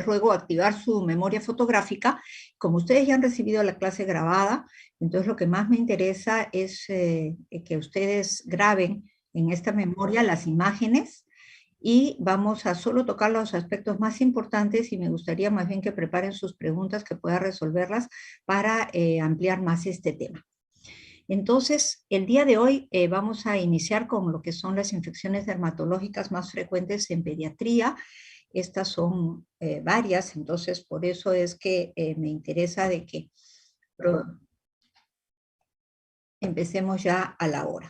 luego activar su memoria fotográfica. Como ustedes ya han recibido la clase grabada, entonces lo que más me interesa es que ustedes graben en esta memoria las imágenes y vamos a solo tocar los aspectos más importantes y me gustaría más bien que preparen sus preguntas, que pueda resolverlas para ampliar más este tema. Entonces, el día de hoy vamos a iniciar con lo que son las infecciones dermatológicas más frecuentes en pediatría. Estas son varias, entonces por eso es que me interesa de que empecemos ya a la hora.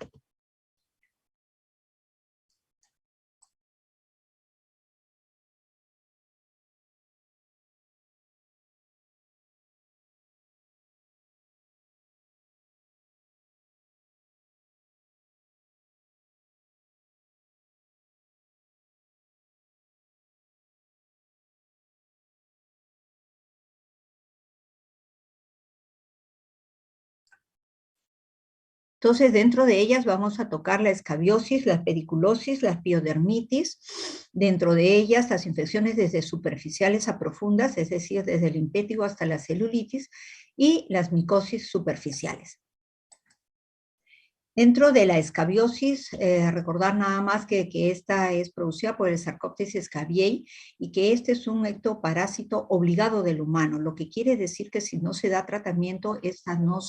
Entonces, dentro de ellas vamos a tocar la escabiosis, la pediculosis, la piodermitis, dentro de ellas las infecciones desde superficiales a profundas, es decir, desde el impétigo hasta la celulitis, y las micosis superficiales. Dentro de la escabiosis, recordar nada más que esta es producida por el Sarcoptes scabiei y que este es un ectoparásito obligado del humano, lo que quiere decir que si no se da tratamiento, esta no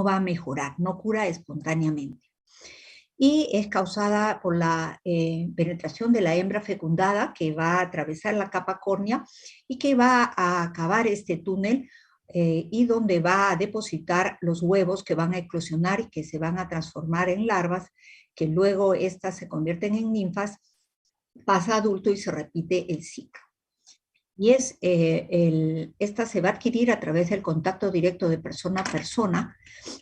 va a mejorar, no cura espontáneamente. Y es causada por la penetración de la hembra fecundada que va a atravesar la capa córnea y que va a acabar este túnel y donde va a depositar los huevos que van a eclosionar y que se van a transformar en larvas, que luego estas se convierten en ninfas, pasa a adulto y se repite el ciclo. Y esta se va a adquirir a través del contacto directo de persona a persona,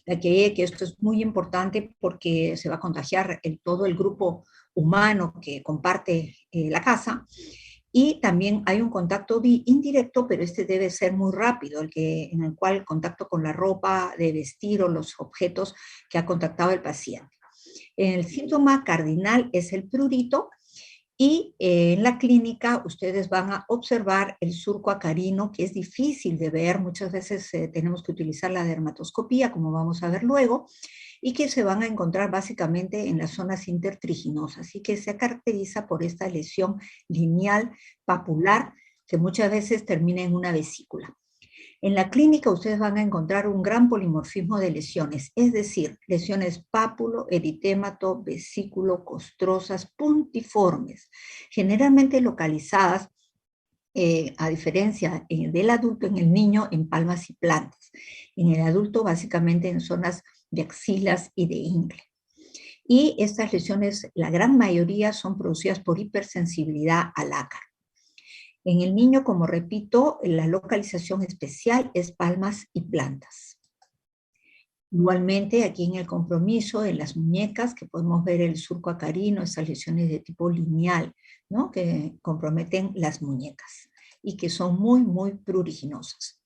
que esto es muy importante porque se va a contagiar todo el grupo humano que comparte la casa. Y también hay un contacto indirecto, pero este debe ser muy rápido, en el cual el contacto con la ropa de vestir o los objetos que ha contactado el paciente. El síntoma cardinal es el prurito y en la clínica ustedes van a observar el surco acarino, que es difícil de ver, muchas veces tenemos que utilizar la dermatoscopía, como vamos a ver luego, y que se van a encontrar básicamente en las zonas intertriginosas y que se caracteriza por esta lesión lineal papular que muchas veces termina en una vesícula. En la clínica ustedes van a encontrar un gran polimorfismo de lesiones, es decir, lesiones pápulo, eritémato, vesículo, costrosas, puntiformes, generalmente localizadas, a diferencia del adulto, en el niño, en palmas y plantas. En el adulto, básicamente en zonas de axilas y de ingle. Y estas lesiones, la gran mayoría, son producidas por hipersensibilidad al ácaro. En el niño, como repito, la localización especial es palmas y plantas. Igualmente, aquí en el compromiso, en las muñecas, que podemos ver el surco acarino, esas lesiones de tipo lineal, ¿no?, que comprometen las muñecas y que son muy, muy pruriginosas.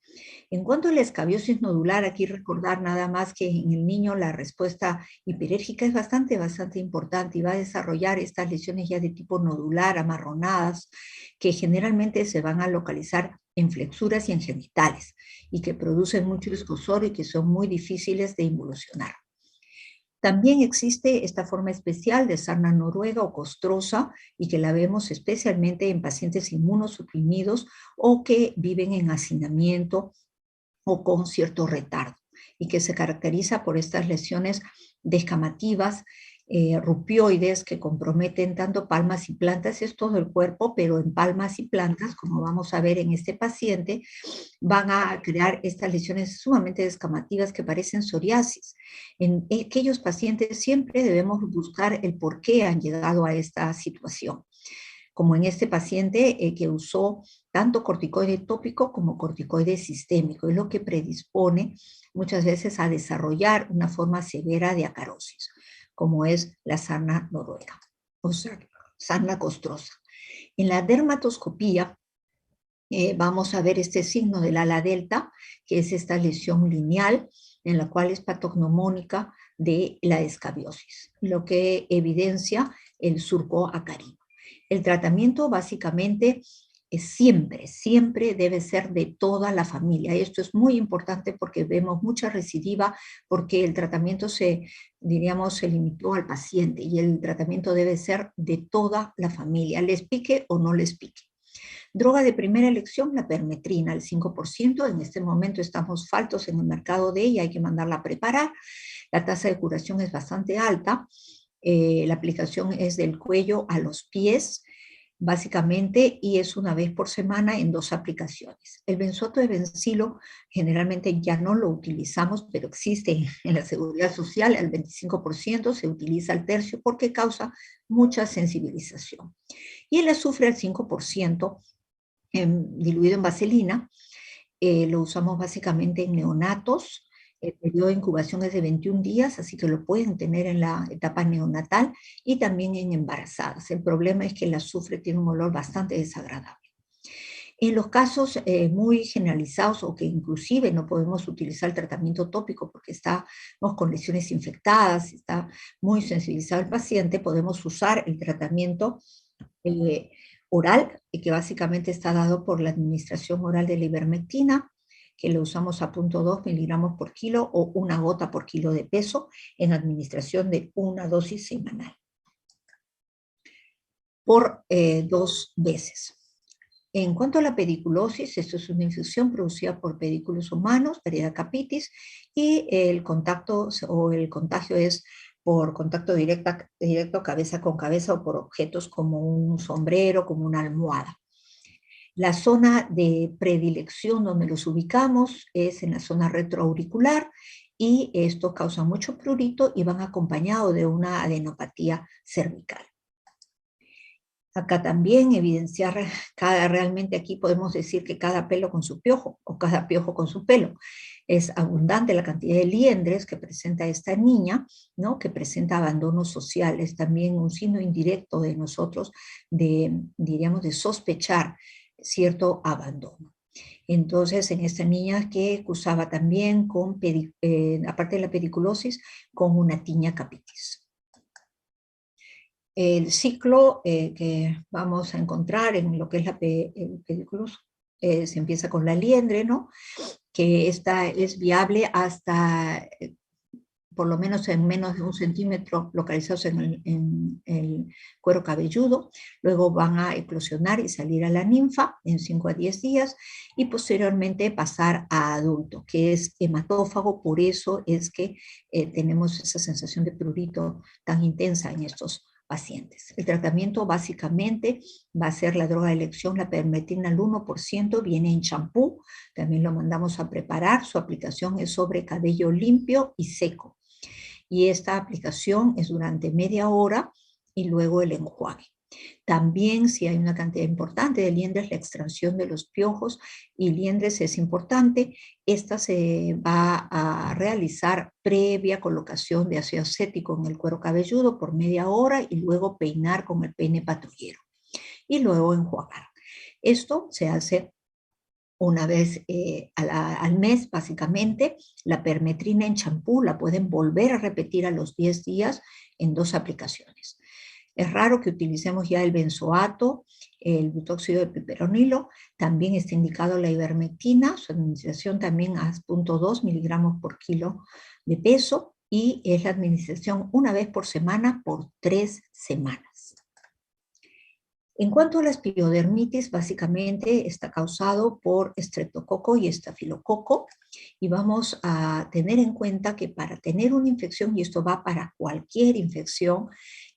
En cuanto a la escabiosis nodular, aquí recordar nada más que en el niño la respuesta hiperérgica es bastante importante y va a desarrollar estas lesiones ya de tipo nodular, amarronadas, que generalmente se van a localizar en flexuras y en genitales y que producen mucho escozor y que son muy difíciles de involucionar. También existe esta forma especial de sarna noruega o costrosa y que la vemos especialmente en pacientes inmunosuprimidos o que viven en hacinamiento o con cierto retardo y que se caracteriza por estas lesiones descamativas, rupioides, que comprometen tanto palmas y plantas, es todo el cuerpo, pero en palmas y plantas, como vamos a ver en este paciente, van a crear estas lesiones sumamente descamativas que parecen psoriasis. En aquellos pacientes siempre debemos buscar el por qué han llegado a esta situación, como en este paciente que usó tanto corticoide tópico como corticoide sistémico, es lo que predispone muchas veces a desarrollar una forma severa de acarosis, como es la sarna noruega, o sea, sarna costrosa. En la dermatoscopía vamos a ver este signo del ala delta, que es esta lesión lineal, en la cual es patognomónica de la escabiosis, lo que evidencia el surco acarino. El tratamiento básicamente siempre, siempre debe ser de toda la familia. Esto es muy importante porque vemos mucha recidiva, porque el tratamiento diríamos, se limitó al paciente y el tratamiento debe ser de toda la familia, les pique o no les pique. Droga de primera elección, la permetrina, el 5%. En este momento estamos faltos en el mercado de ella, hay que mandarla a preparar. La tasa de curación es bastante alta. La aplicación es del cuello a los pies, básicamente, y es una vez por semana en 2 aplicaciones. El benzoato de bencilo generalmente ya no lo utilizamos, pero existe en la seguridad social, al 25% se utiliza al tercio porque causa mucha sensibilización. Y el azufre al 5%, diluido en vaselina, lo usamos básicamente en neonatos. El periodo de incubación es de 21 días, así que lo pueden tener en la etapa neonatal y también en embarazadas. El problema es que el azufre tiene un olor bastante desagradable. En los casos muy generalizados o que inclusive no podemos utilizar el tratamiento tópico porque estamos con lesiones infectadas, está muy sensibilizado el paciente, podemos usar el tratamiento oral, que básicamente está dado por la administración oral de la ivermectina, que lo usamos a 0.2 miligramos por kilo o 1 gota por kilo de peso en administración de 1 dosis semanal por 2 veces. En cuanto a la pediculosis, esto es una infección producida por pedículos humanos, Candida capitis, y el contacto o el contagio es por contacto directo cabeza con cabeza o por objetos como un sombrero, como una almohada. La zona de predilección donde los ubicamos es en la zona retroauricular y esto causa mucho prurito y van acompañado de una adenopatía cervical. Acá también evidenciar, realmente aquí podemos decir que cada pelo con su piojo, o cada piojo con su pelo. Es abundante la cantidad de liendres que presenta esta niña, ¿no? Que presenta abandono social. Es también un signo indirecto de nosotros, diríamos, de sospechar cierto abandono. Entonces, en esta niña que cursaba también con, aparte de la pediculosis, con una tiña capitis. El ciclo que vamos a encontrar en lo que es el pediculosis se empieza con la liendre, ¿no? Que esta es viable hasta por lo menos en menos de 1 centímetro localizados en el cuero cabelludo, luego van a eclosionar y salir a la ninfa en 5 a 10 días, y posteriormente pasar a adulto, que es hematófago, por eso es que tenemos esa sensación de prurito tan intensa en estos pacientes. El tratamiento básicamente va a ser la droga de elección, la permetrina al 1%, viene en champú, también lo mandamos a preparar, su aplicación es sobre cabello limpio y seco. Y esta aplicación es durante media hora y luego el enjuague. También, si hay una cantidad importante de liendres, la extracción de los piojos y liendres es importante. Esta se va a realizar previa colocación de ácido acético en el cuero cabelludo por media hora y luego peinar con el peine patrullero y luego enjuagar. Esto se hace una vez al mes, básicamente. La permetrina en champú la pueden volver a repetir a los 10 días en 2 aplicaciones. Es raro que utilicemos ya el benzoato, el butóxido de piperonilo, también está indicado la ivermectina, su administración también a 0.2 miligramos por kilo de peso, y es la administración una vez por semana por 3 semanas. En cuanto a la espiodermitis, básicamente está causado por estreptococo y estafilococo, y vamos a tener en cuenta que para tener una infección, y esto va para cualquier infección,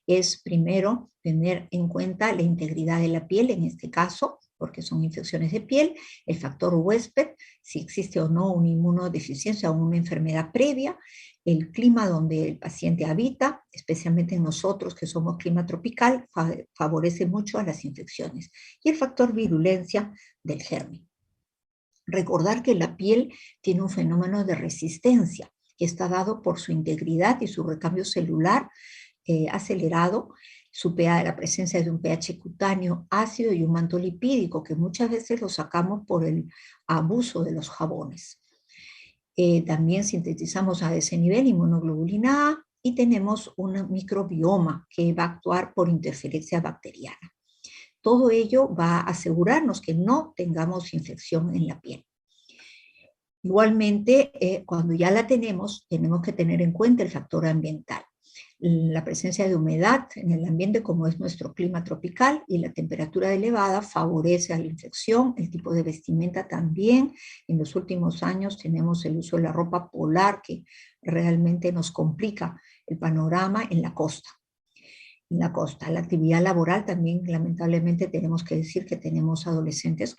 es primero tener en cuenta la integridad de la piel, en este caso, porque son infecciones de piel, el factor huésped, si existe o no una inmunodeficiencia o una enfermedad previa, el clima donde el paciente habita, especialmente en nosotros que somos clima tropical, favorece mucho a las infecciones, y el factor virulencia del germen. Recordar que la piel tiene un fenómeno de resistencia que está dado por su integridad y su recambio celular acelerado, la presencia de un pH cutáneo ácido y un manto lipídico que muchas veces lo sacamos por el abuso de los jabones. También sintetizamos a ese nivel inmunoglobulina A y tenemos un microbioma que va a actuar por interferencia bacteriana. Todo ello va a asegurarnos que no tengamos infección en la piel. Igualmente, cuando ya la tenemos que tener en cuenta el factor ambiental. La presencia de humedad en el ambiente, como es nuestro clima tropical, y la temperatura elevada favorece a la infección. El tipo de vestimenta también. En los últimos años tenemos el uso de la ropa polar, que realmente nos complica el panorama en la costa. La actividad laboral también, lamentablemente, tenemos que decir que tenemos adolescentes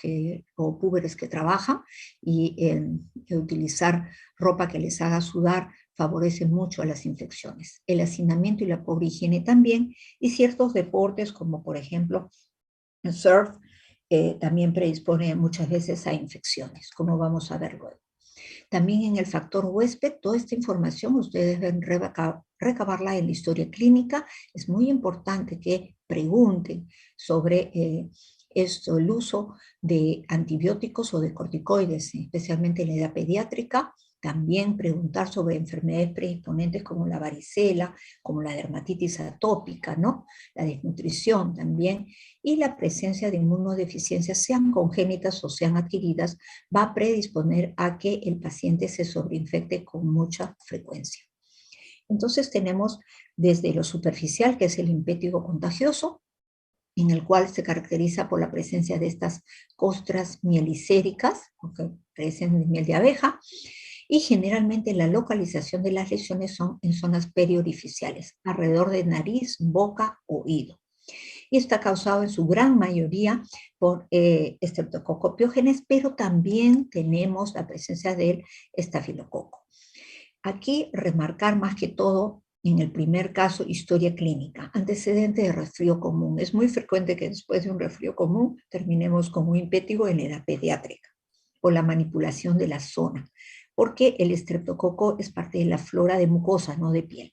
o púberes que trabajan, y que utilizar ropa que les haga sudar favorece mucho a las infecciones. El hacinamiento y la pobre higiene también, y ciertos deportes como por ejemplo el surf, también predispone muchas veces a infecciones, como vamos a ver luego. También en el factor huésped, toda esta información ustedes deben recabarla en la historia clínica. Es muy importante que pregunten sobre el uso de antibióticos o de corticoides, especialmente en la edad pediátrica. También preguntar sobre enfermedades predisponentes como la varicela, como la dermatitis atópica, ¿no? La desnutrición también, y la presencia de inmunodeficiencias, sean congénitas o sean adquiridas, va a predisponer a que el paciente se sobreinfecte con mucha frecuencia. Entonces tenemos desde lo superficial, que es el impétigo contagioso, en el cual se caracteriza por la presencia de estas costras mielicéricas, que parecen de miel de abeja, y generalmente la localización de las lesiones son en zonas periorificiales, alrededor de nariz, boca, oído. Y está causado en su gran mayoría por estreptococopiógenes, pero también tenemos la presencia del estafilococo. Aquí remarcar más que todo, en el primer caso, historia clínica, antecedente de resfrío común. Es muy frecuente que después de un resfrío común terminemos con un impétigo en edad pediátrica, o la manipulación de la zona, porque el estreptococo es parte de la flora de mucosa, no de piel.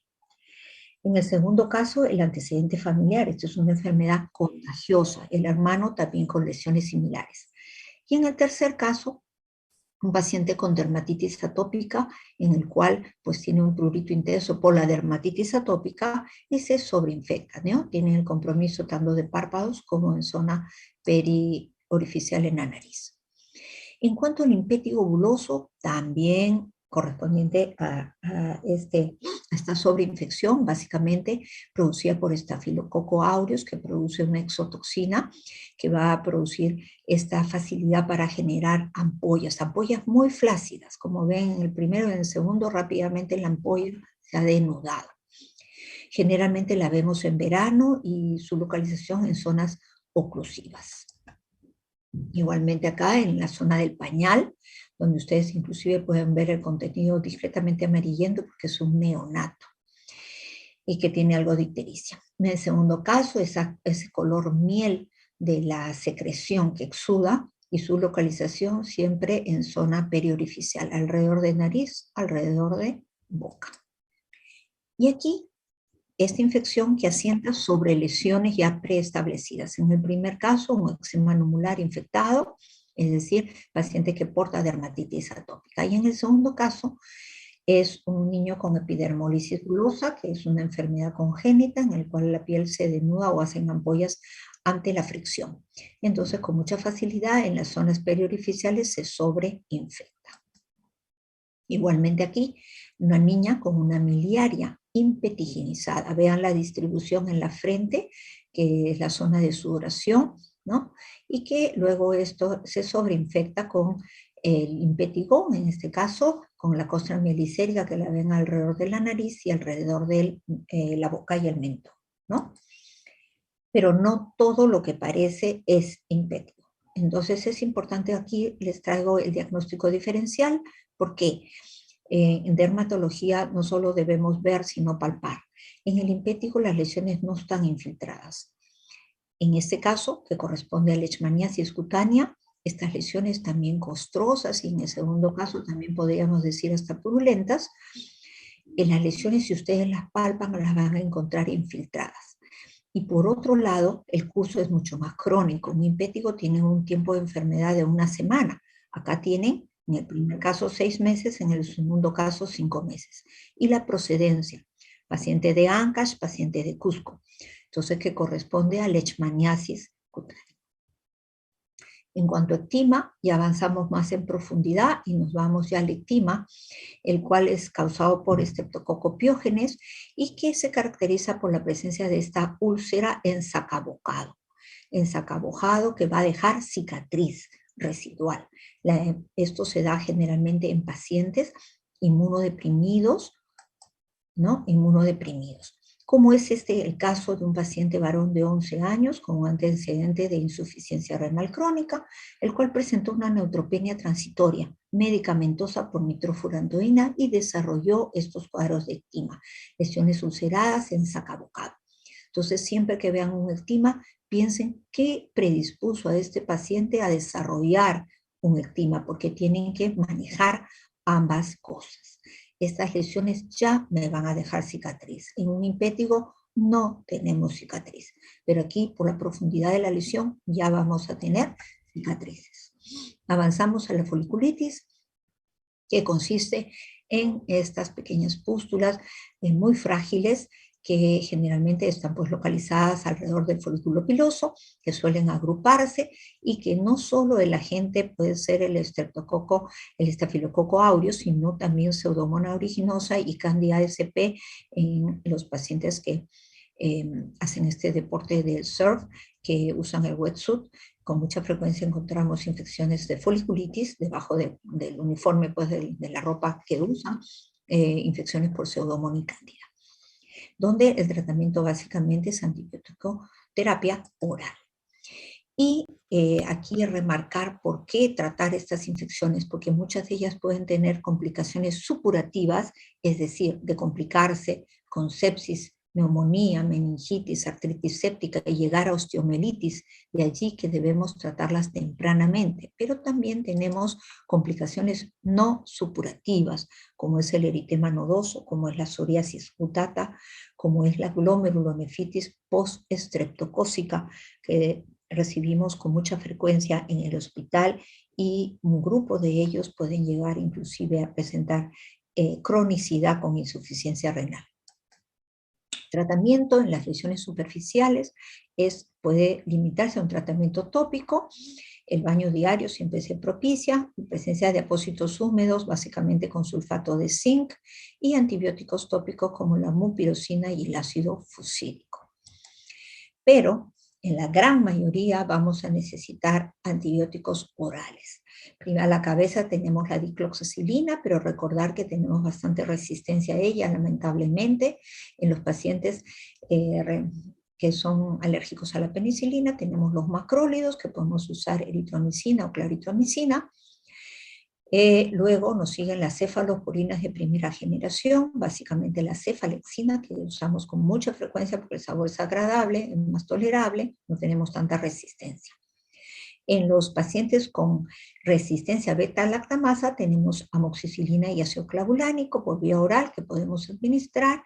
En el segundo caso, el antecedente familiar. Esto es una enfermedad contagiosa. El hermano también con lesiones similares. Y en el tercer caso, un paciente con dermatitis atópica, en el cual pues tiene un prurito intenso por la dermatitis atópica y se sobreinfecta, ¿no? Tiene el compromiso tanto de párpados como en zona periorificial en la nariz. En cuanto al impétigo buloso, también correspondiente a esta sobreinfección, básicamente producida por Staphylococcus aureus, que produce una exotoxina que va a producir esta facilidad para generar ampollas muy flácidas. Como ven en el primero y en el segundo, rápidamente la ampolla se ha denudado. Generalmente la vemos en verano y su localización en zonas oclusivas. Igualmente acá en la zona del pañal, donde ustedes inclusive pueden ver el contenido discretamente amarillento porque es un neonato y que tiene algo de ictericia. En el segundo caso, ese color miel de la secreción que exuda, y su localización siempre en zona periorificial, alrededor de nariz, alrededor de boca. Y aquí esta infección que asienta sobre lesiones ya preestablecidas. En el primer caso, un eczema nummular infectado, es decir, paciente que porta dermatitis atópica. Y en el segundo caso, es un niño con epidermolisis bullosa, que es una enfermedad congénita en la cual la piel se denuda o hacen ampollas ante la fricción. Entonces, con mucha facilidad, en las zonas periorificiales se sobreinfecta. Igualmente aquí, una niña con una miliaria impetiginizada. Vean la distribución en la frente, que es la zona de sudoración, ¿no? Y que luego esto se sobreinfecta con el impetigón, en este caso, con la costra mielicérica que la ven alrededor de la nariz y alrededor de la boca y el mentón, ¿no? Pero no todo lo que parece es impétigo. Entonces es importante, aquí les traigo el diagnóstico diferencial, porque en dermatología no solo debemos ver, sino palpar. En el impétigo las lesiones no están infiltradas. En este caso, que corresponde a leishmaniasis cutánea, estas lesiones también costrosas, y en el segundo caso también podríamos decir hasta purulentas, en las lesiones, si ustedes las palpan, las van a encontrar infiltradas. Y por otro lado, el curso es mucho más crónico. Un impétigo tiene un tiempo de enfermedad de una semana. Acá tienen, en el primer caso, 6 meses, en el segundo caso, 5 meses. Y la procedencia, paciente de Ancash, paciente de Cusco. Entonces, que corresponde a leishmaniasis cutáneo. En cuanto a ectima, ya avanzamos más en profundidad y nos vamos ya al ectima, el cual es causado por Streptococcus pyogenes y que se caracteriza por la presencia de esta úlcera ensacabocado que va a dejar cicatriz residual. Esto se da generalmente en pacientes inmunodeprimidos, ¿no? Inmunodeprimidos. Como es el caso de un paciente varón de 11 años con un antecedente de insuficiencia renal crónica, el cual presentó una neutropenia transitoria medicamentosa por nitrofurantoína y desarrolló estos cuadros de ectima, lesiones ulceradas en sacabocado. Entonces, siempre que vean un ectima, piensen qué predispuso a este paciente a desarrollar un ectima, porque tienen que manejar ambas cosas. Estas lesiones ya me van a dejar cicatriz. En un impétigo no tenemos cicatriz, pero aquí por la profundidad de la lesión ya vamos a tener cicatrices. Avanzamos a la foliculitis, que consiste en estas pequeñas pústulas muy frágiles que generalmente están pues localizadas alrededor del folículo piloso, que suelen agruparse y que no solo el agente puede ser el estreptococo, el estafilococo aureus, sino también Pseudomonas aeruginosa y Candida sp en los pacientes que hacen este deporte del surf, que usan el wetsuit. Con mucha frecuencia encontramos infecciones de foliculitis debajo del uniforme, pues de la ropa que usan, infecciones por Pseudomonas y Candida, donde el tratamiento básicamente es antibiótico terapia oral. Y aquí remarcar por qué tratar estas infecciones, porque muchas de ellas pueden tener complicaciones supurativas, es decir, de complicarse con sepsis, neumonía, meningitis, artritis séptica y llegar a osteomielitis, de allí que debemos tratarlas tempranamente. Pero también tenemos complicaciones no supurativas, como es el eritema nodoso, como es la psoriasis cutata, como es la glomerulonefritis post-estreptocócica, que recibimos con mucha frecuencia en el hospital, y un grupo de ellos pueden llegar inclusive a presentar cronicidad con insuficiencia renal. Tratamiento en las lesiones superficiales puede limitarse a un tratamiento tópico. El baño diario siempre se propicia, presencia de apósitos húmedos, básicamente con sulfato de zinc, y antibióticos tópicos como la mupirocina y el ácido fucídico. Pero en la gran mayoría vamos a necesitar antibióticos orales. A la cabeza tenemos la dicloxacilina, pero recordar que tenemos bastante resistencia a ella, lamentablemente. En los pacientes que son alérgicos a la penicilina tenemos los macrólidos, que podemos usar eritromicina o claritromicina. Luego nos siguen las cefalosporinas de primera generación, básicamente la cefalexina, que usamos con mucha frecuencia porque el sabor es agradable, es más tolerable, no tenemos tanta resistencia. En los pacientes con resistencia beta-lactamasa tenemos amoxicilina y ácido clavulánico por vía oral que podemos administrar,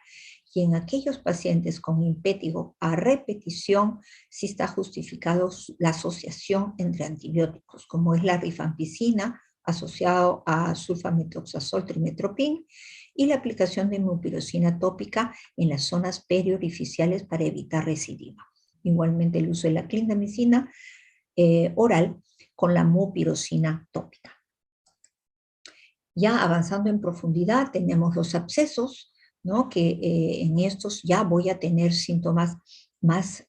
y en aquellos pacientes con impétigo a repetición sí está justificado la asociación entre antibióticos, como es la rifampicina, asociado a sulfamethoxazol trimetropin, y la aplicación de mupirocina tópica en las zonas periorificiales para evitar recidiva. Igualmente el uso de la clindamicina oral con la mupirocina tópica. Ya avanzando en profundidad tenemos los abscesos, ¿no? Que en estos ya voy a tener síntomas más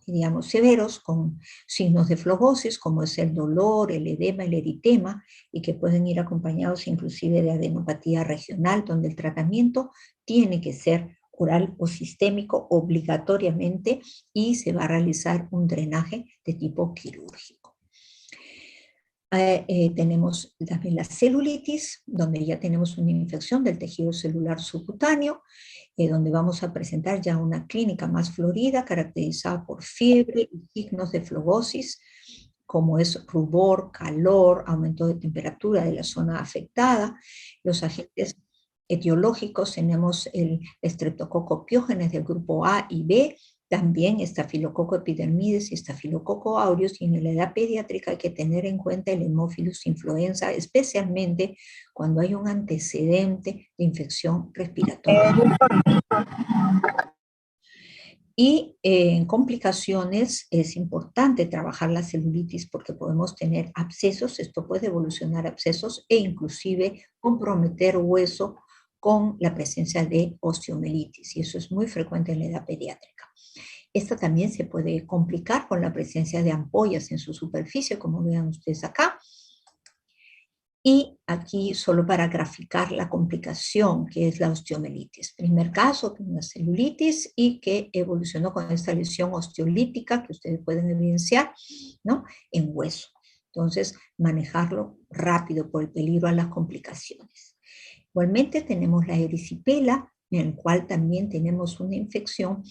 digamos, severos, con signos de flebosis, como es el dolor, el edema, el eritema, y que pueden ir acompañados inclusive de adenopatía regional, donde el tratamiento tiene que ser oral o sistémico obligatoriamente, y se va a realizar un drenaje de tipo quirúrgico. Tenemos también la celulitis, donde ya tenemos una infección del tejido celular subcutáneo, donde vamos a presentar ya una clínica más florida, caracterizada por fiebre y signos de flebosis, como es rubor, calor, aumento de temperatura de la zona afectada. Los agentes etiológicos tenemos el Streptococcus pyogenes del grupo A y B, también Staphylococcus epidermidis y Staphylococcus aureus, y en la edad pediátrica hay que tener en cuenta el Haemophilus influenza, especialmente cuando hay un antecedente de infección respiratoria. Y en complicaciones es importante trabajar la celulitis porque podemos tener abscesos, esto puede evolucionar a abscesos e inclusive comprometer hueso con la presencia de osteomielitis, y eso es muy frecuente en la edad pediátrica. Esta también se puede complicar con la presencia de ampollas en su superficie, como vean ustedes acá. Y aquí solo para graficar la complicación que es la osteomielitis. Primer caso, una celulitis y que evolucionó con esta lesión osteolítica que ustedes pueden evidenciar, ¿no?, en hueso. Entonces, manejarlo rápido por el peligro a las complicaciones. Igualmente tenemos la erisipela, en el cual también tenemos una infección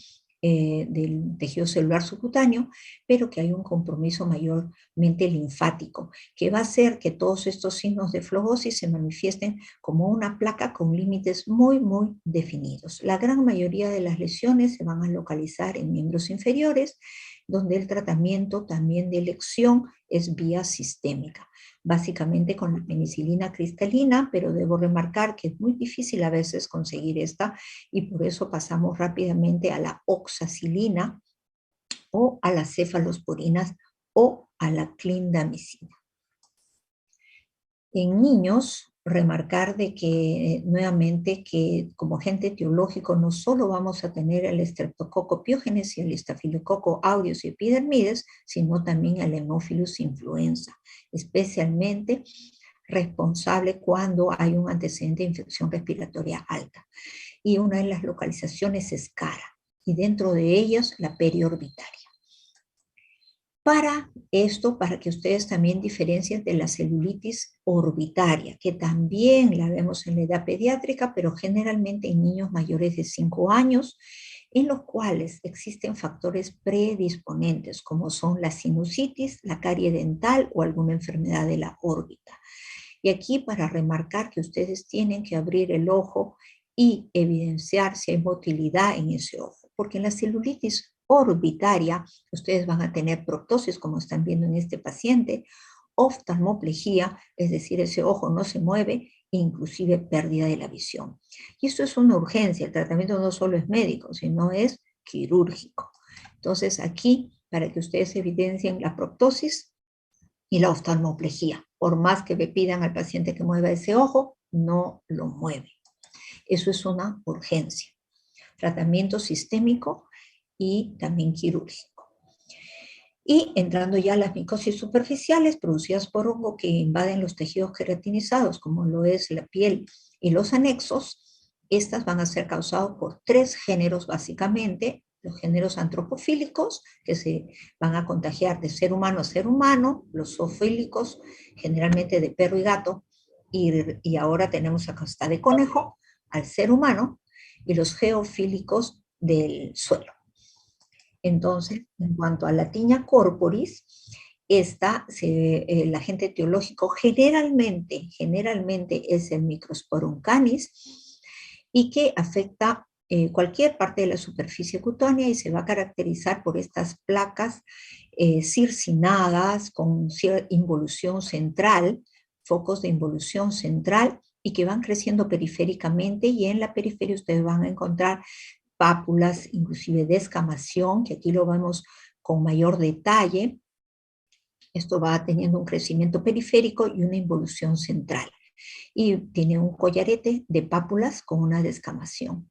del tejido celular subcutáneo, pero que hay un compromiso mayormente linfático, que va a hacer que todos estos signos de flogosis se manifiesten como una placa con límites muy, muy definidos. La gran mayoría de las lesiones se van a localizar en miembros inferiores, donde el tratamiento también de elección es vía sistémica, básicamente con la penicilina cristalina, pero debo remarcar que es muy difícil a veces conseguir esta, y por eso pasamos rápidamente a la oxacilina o a las cefalosporinas o a la clindamicina. En niños, remarcar de que nuevamente que como agente etiológico no solo vamos a tener el Streptococcus pyogenes y el Staphylococcus aureus y epidermides, sino también el Haemophilus influenza, especialmente responsable cuando hay un antecedente de infección respiratoria alta. Y una de las localizaciones es cara, y dentro de ellas la periorbitaria. Para esto, para que ustedes también diferencien de la celulitis orbitaria, que también la vemos en la edad pediátrica, pero generalmente en niños mayores de 5 años, en los cuales existen factores predisponentes, como son la sinusitis, la carie dental o alguna enfermedad de la órbita. Y aquí para remarcar que ustedes tienen que abrir el ojo y evidenciar si hay motilidad en ese ojo, porque en la celulitis orbitaria ustedes van a tener proptosis, como están viendo en este paciente, oftalmoplegia, es decir, ese ojo no se mueve, e inclusive pérdida de la visión. Y esto es una urgencia, el tratamiento no solo es médico, sino es quirúrgico. Entonces aquí, para que ustedes evidencien la proptosis y la oftalmoplegia, por más que le pidan al paciente que mueva ese ojo, no lo mueve. Eso es una urgencia. Tratamiento sistémico y también quirúrgico. Y entrando ya a las micosis superficiales producidas por hongo que invaden los tejidos queratinizados, como lo es la piel y los anexos, estas van a ser causadas por 3 géneros básicamente: los géneros antropofílicos, que se van a contagiar de ser humano a ser humano; los zoofílicos, generalmente de perro y gato, y ahora tenemos acá hasta de conejo al ser humano; y los geofílicos del suelo. Entonces, en cuanto a la tiña corporis, el agente etiológico generalmente es el Microsporum canis, y que afecta cualquier parte de la superficie cutánea y se va a caracterizar por estas placas circinadas con involución central, focos de involución central, y que van creciendo periféricamente, y en la periferia ustedes van a encontrar pápulas, inclusive descamación, que aquí lo vemos con mayor detalle. Esto va teniendo un crecimiento periférico y una involución central. Y tiene un collarete de pápulas con una descamación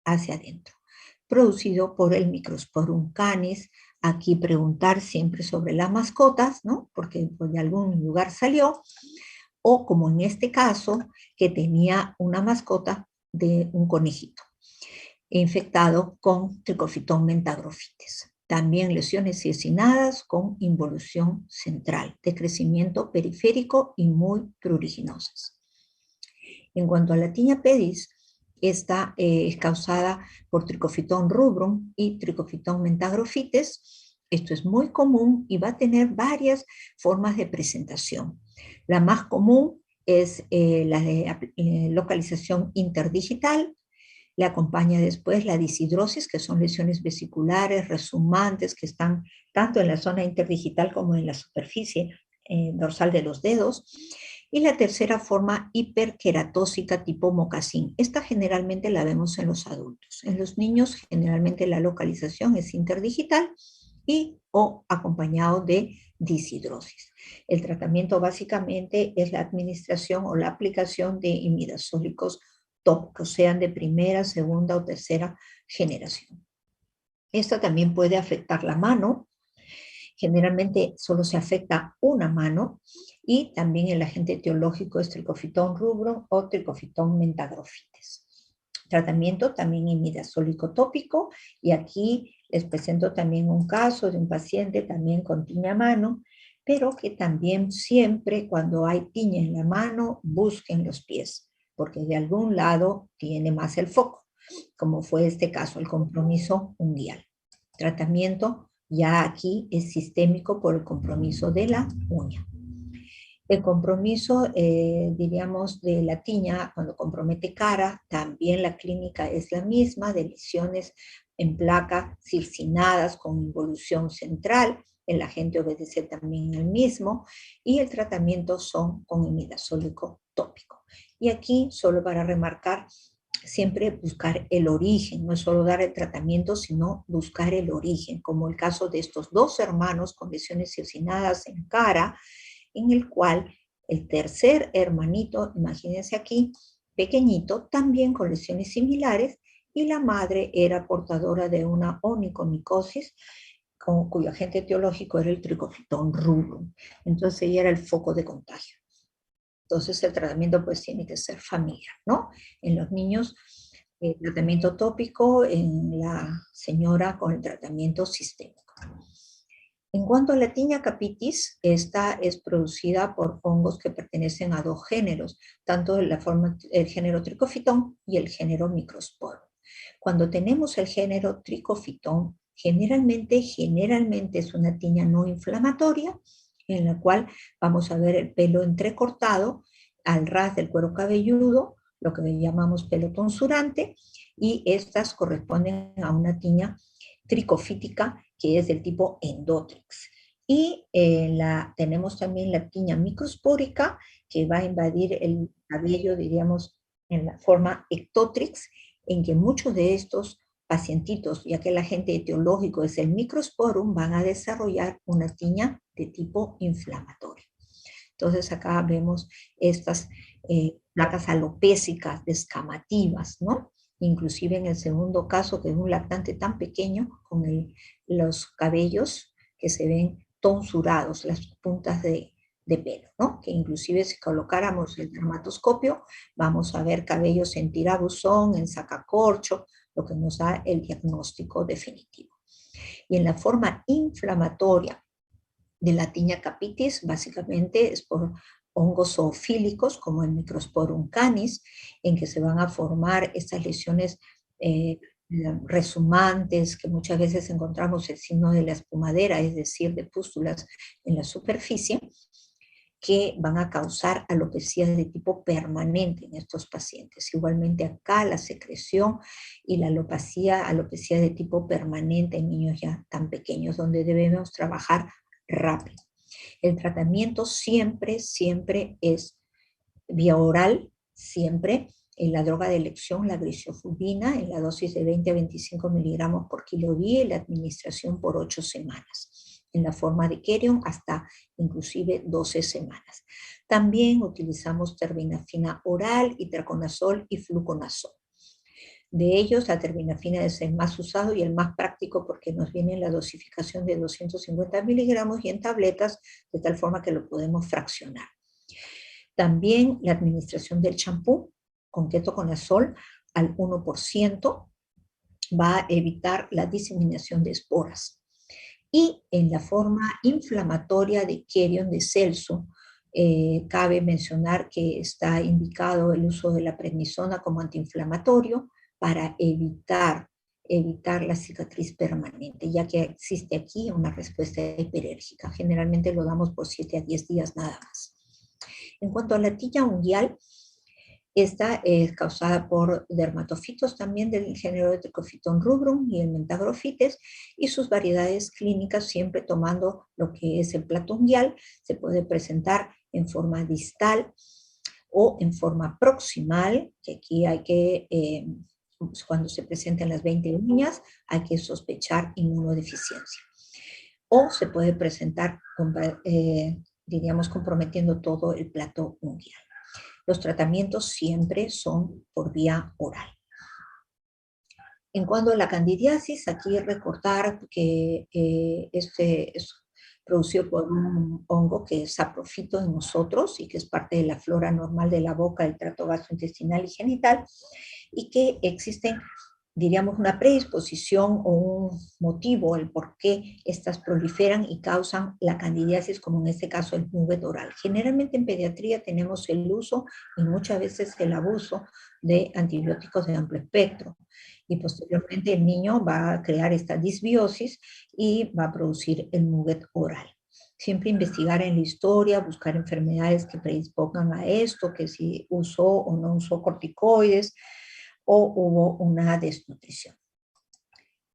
hacia adentro, producido por el Microsporum canis. Aquí preguntar siempre sobre las mascotas, ¿no?, porque de algún lugar salió, o como en este caso, que tenía una mascota de un conejito infectado con Trichophyton mentagrophites. También lesiones ciecinadas con involución central, de crecimiento periférico y muy pruriginosas. En cuanto a la tiña pedis, esta es causada por Trichophyton rubrum y Trichophyton mentagrophites. Esto es muy común y va a tener varias formas de presentación. La más común es la de localización interdigital. Le acompaña después la disidrosis, que son lesiones vesiculares, resumantes, que están tanto en la zona interdigital como en la superficie dorsal de los dedos. Y la tercera forma, hiperqueratósica tipo mocasín. Esta generalmente la vemos en los adultos. En los niños generalmente la localización es interdigital y o acompañado de disidrosis. El tratamiento básicamente es la administración o la aplicación de imidazólicos tópicos, sean de primera, segunda o tercera generación. Esto también puede afectar la mano. Generalmente solo se afecta una mano, y también el agente etiológico es Tricofiton rubrum o Tricofiton mentagrofites. Tratamiento también imidazólico tópico, y aquí les presento también un caso de un paciente también con tiña a mano, pero que también siempre cuando hay tiña en la mano busquen los pies, porque de algún lado tiene más el foco, como fue este caso, el compromiso unguial. Tratamiento ya aquí es sistémico por el compromiso de la uña. El compromiso, diríamos, de la tiña, cuando compromete cara, también la clínica es la misma, de lesiones en placa circinadas con involución central. El agente obedece también al mismo, y el tratamiento son con imidazólico tópico. Y aquí, solo para remarcar, siempre buscar el origen, no es solo dar el tratamiento, sino buscar el origen, como el caso de estos dos hermanos con lesiones circinadas en cara, en el cual el tercer hermanito, imagínense aquí, pequeñito, también con lesiones similares, y la madre era portadora de una onicomicosis, cuyo agente etiológico era el Tricofiton rubrum. Entonces ella era el foco de contagio. Entonces el tratamiento pues tiene que ser familiar, ¿no? En los niños, el tratamiento tópico; en la señora, con el tratamiento sistémico. En cuanto a la tiña capitis, esta es producida por hongos que pertenecen a dos géneros, tanto el género Tricofiton y el género Microsporum. Cuando tenemos el género Tricofiton, generalmente es una tiña no inflamatoria, en la cual vamos a ver el pelo entrecortado al ras del cuero cabelludo, lo que llamamos pelo tonsurante, y estas corresponden a una tiña tricofítica que es del tipo endotrix. Y tenemos también la tiña microspórica, que va a invadir el cabello, diríamos, en la forma ectotrix, en que muchos de estos pacientitos, ya que el agente etiológico es el microsporum, van a desarrollar una tiña de tipo inflamatorio. Entonces acá vemos estas placas alopésicas descamativas, ¿no? Inclusive en el segundo caso, que es un lactante tan pequeño, con los cabellos que se ven tonsurados, las puntas de pelo, ¿no? Que inclusive si colocáramos el dermatoscopio, vamos a ver cabellos en tirabuzón, en sacacorcho, lo que nos da el diagnóstico definitivo. Y en la forma inflamatoria de la tiña capitis, básicamente es por hongos zoofílicos, como el Microsporum canis, en que se van a formar estas lesiones resumantes, que muchas veces encontramos el signo de la espumadera, es decir, de pústulas en la superficie, que van a causar alopecia de tipo permanente en estos pacientes. Igualmente acá la secreción y la alopecia de tipo permanente en niños ya tan pequeños, donde debemos trabajar rápido. El tratamiento siempre es vía oral, siempre. En la droga de elección, la gliciofulvina, en la dosis de 20 a 25 miligramos por kilo día, y la administración por 8 semanas. En la forma de Kerion, hasta inclusive 12 semanas. También utilizamos terbinafina oral, itraconazol y fluconazol. De ellos, la terbinafina es el más usado y el más práctico, porque nos viene en la dosificación de 250 miligramos y en tabletas, de tal forma que lo podemos fraccionar. También la administración del champú con ketoconazol al 1% va a evitar la diseminación de esporas. Y en la forma inflamatoria de Kerion de Celso, cabe mencionar que está indicado el uso de la prednisona como antiinflamatorio para evitar la cicatriz permanente, ya que existe aquí una respuesta hiperérgica. Generalmente lo damos por 7 a 10 días nada más. En cuanto a la tiña unguial, esta es causada por dermatofitos también del género de Tricofiton rubrum y el mentagrofites, y sus variedades clínicas, siempre tomando lo que es el plato unguial, se puede presentar en forma distal o en forma proximal, que aquí hay que, cuando se presentan las 20 uñas, hay que sospechar inmunodeficiencia. O se puede presentar, diríamos, comprometiendo todo el plato unguial. Los tratamientos siempre son por vía oral. En cuanto a la candidiasis, aquí recordar que este es producido por un hongo que es saprofito en nosotros y que es parte de la flora normal de la boca, del tracto gastrointestinal y genital, y que existen, diríamos, una predisposición o un motivo, el por qué estas proliferan y causan la candidiasis, como en este caso el nugget oral. Generalmente en pediatría tenemos el uso y muchas veces el abuso de antibióticos de amplio espectro, y posteriormente el niño va a crear esta disbiosis y va a producir el nugget oral. Siempre investigar en la historia, buscar enfermedades que predispongan a esto, que si usó o no usó corticoides, o hubo una desnutrición.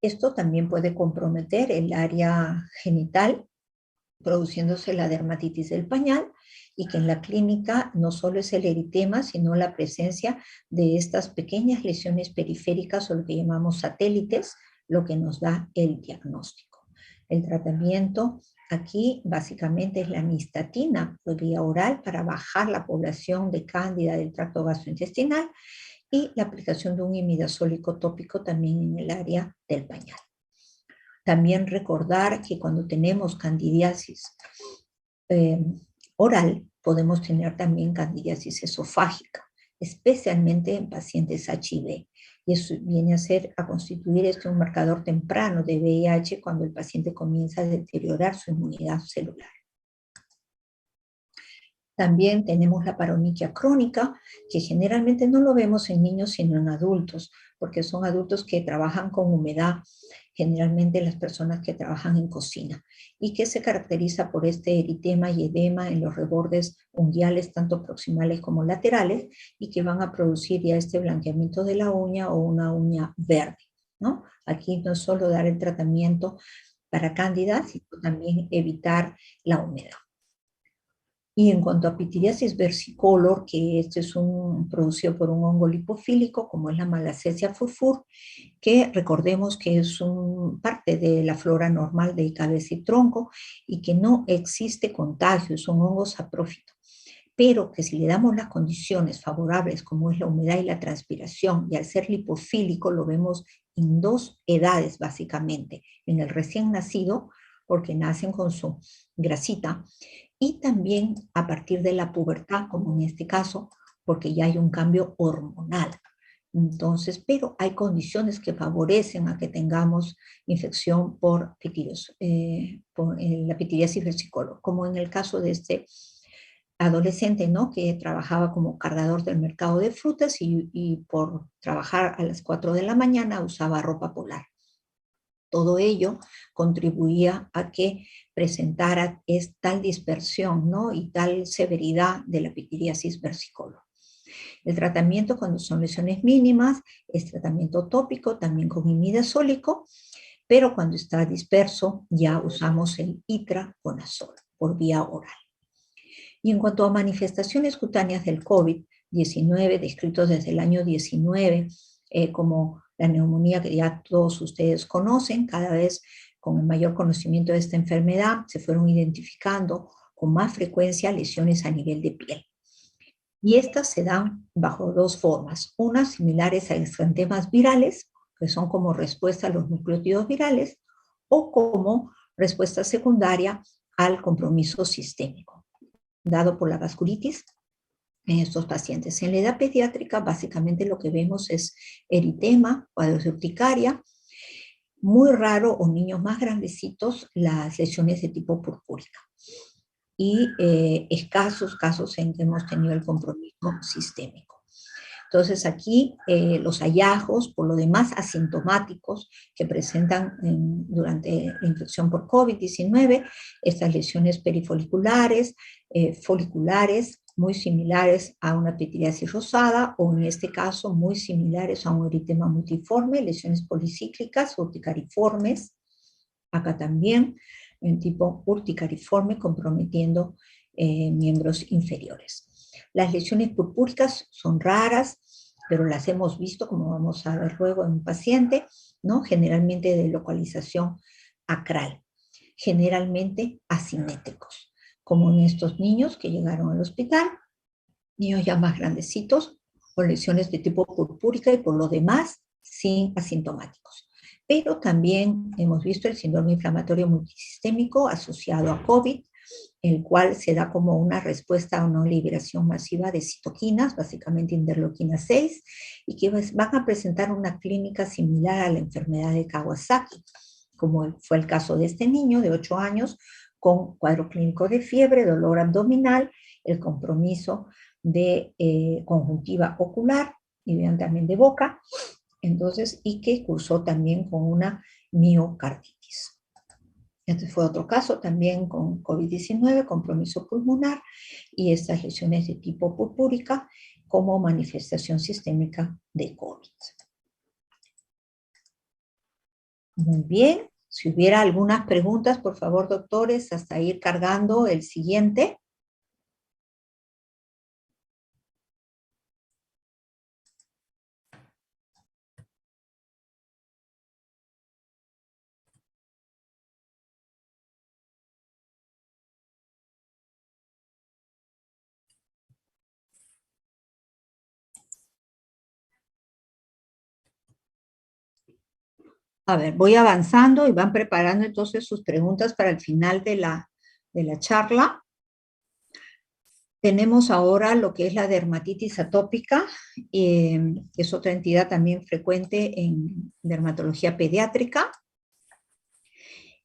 Esto también puede comprometer el área genital, produciéndose la dermatitis del pañal, y que en la clínica no solo es el eritema, sino la presencia de estas pequeñas lesiones periféricas o lo que llamamos satélites, lo que nos da el diagnóstico. El tratamiento aquí básicamente es la nistatina por vía oral para bajar la población de cándida del tracto gastrointestinal, y la aplicación de un imidazólico tópico también en el área del pañal. También recordar que cuando tenemos candidiasis oral, podemos tener también candidiasis esofágica, especialmente en pacientes HIV. Y eso viene a constituir un marcador temprano de VIH cuando el paciente comienza a deteriorar su inmunidad celular. También tenemos la paronychia crónica, que generalmente no lo vemos en niños sino en adultos, porque son adultos que trabajan con humedad, generalmente las personas que trabajan en cocina, y que se caracteriza por este eritema y edema en los rebordes unguiales, tanto proximales como laterales, y que van a producir ya este blanqueamiento de la uña o una uña verde, ¿no? Aquí no es solo dar el tratamiento para cándida, sino también evitar la humedad. Y en cuanto a pityriasis versicolor, que este es producido por un hongo lipofílico, como es la Malassezia furfur, que recordemos que es parte de la flora normal de cabeza y tronco, y que no existe contagio, es un hongo saprófito. Pero que si le damos las condiciones favorables, como es la humedad y la transpiración, y al ser lipofílico lo vemos en dos edades básicamente, en el recién nacido, porque nacen con su grasita, y también a partir de la pubertad, como en este caso, porque ya hay un cambio hormonal. Entonces, pero hay condiciones que favorecen a que tengamos infección por la pityriasis versicolor, como en el caso de este adolescente, ¿no?, que trabajaba como cargador del mercado de frutas y por trabajar a las 4 de la mañana usaba ropa polar. Todo ello contribuía a que presentara tal dispersión, ¿no?, y tal severidad de la pityriasis versicolor. El tratamiento cuando son lesiones mínimas es tratamiento tópico, también con imidazólico, pero cuando está disperso ya usamos el itraconazol por vía oral. Y en cuanto a manifestaciones cutáneas del COVID-19, descritos desde el año 19, como la neumonía que ya todos ustedes conocen, cada vez con el mayor conocimiento de esta enfermedad, se fueron identificando con más frecuencia lesiones a nivel de piel. Y estas se dan bajo dos formas, unas similares a exantemas virales, que son como respuesta a los nucleótidos virales, o como respuesta secundaria al compromiso sistémico, dado por la vasculitis en estos pacientes. En la edad pediátrica, básicamente lo que vemos es eritema, cuadros de urticaria, muy raro, o niños más grandecitos, las lesiones de tipo purpúrica. Y escasos casos en que hemos tenido el compromiso sistémico. Entonces aquí los hallazgos, por lo demás asintomáticos, que presentan durante la infección por COVID-19, estas lesiones perifoliculares, foliculares, muy similares a una pityriasis rosada, o en este caso muy similares a un eritema multiforme, lesiones policíclicas, urticariformes, acá también, en tipo urticariforme, comprometiendo miembros inferiores. Las lesiones purpúricas son raras, pero las hemos visto, como vamos a ver luego en un paciente, ¿no? Generalmente de localización acral, generalmente asimétricos, como en estos niños que llegaron al hospital, niños ya más grandecitos, con lesiones de tipo purpúrica y por lo demás, sin asintomáticos. Pero también hemos visto el síndrome inflamatorio multisistémico asociado a COVID, el cual se da como una respuesta a una liberación masiva de citoquinas, básicamente interleuquina 6, y que van a presentar una clínica similar a la enfermedad de Kawasaki, como fue el caso de este niño de 8 años, con cuadro clínico de fiebre, dolor abdominal, el compromiso de conjuntiva ocular, y vean también de boca, entonces, y que cursó también con una miocarditis. Este fue otro caso también con COVID-19, compromiso pulmonar y estas lesiones de tipo purpúrica como manifestación sistémica de COVID. Muy bien, si hubiera algunas preguntas, por favor, doctores, hasta ir cargando el siguiente. A ver, voy avanzando y van preparando entonces sus preguntas para el final de la charla. Tenemos ahora lo que es la dermatitis atópica, que es otra entidad también frecuente en dermatología pediátrica.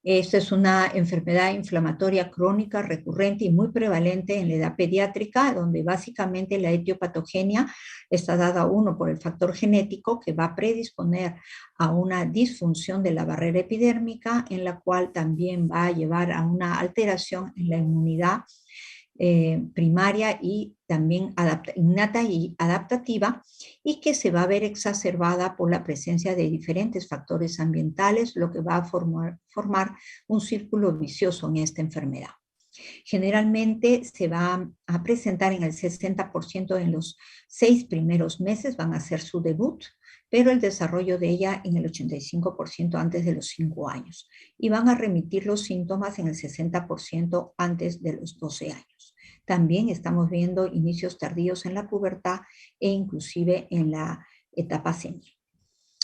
Esta es una enfermedad inflamatoria crónica, recurrente y muy prevalente en la edad pediátrica, donde básicamente la etiopatogenia está dada, uno, por el factor genético que va a predisponer a una disfunción de la barrera epidérmica, en la cual también va a llevar a una alteración en la inmunidad primaria y también innata y adaptativa, y que se va a ver exacerbada por la presencia de diferentes factores ambientales, lo que va a formar un círculo vicioso en esta enfermedad. Generalmente se va a presentar en el 60% en los 6 primeros meses, van a hacer su debut, pero el desarrollo de ella en el 85% antes de los 5 años, y van a remitir los síntomas en el 60% antes de los 12 años. También estamos viendo inicios tardíos en la pubertad e inclusive en la etapa senil.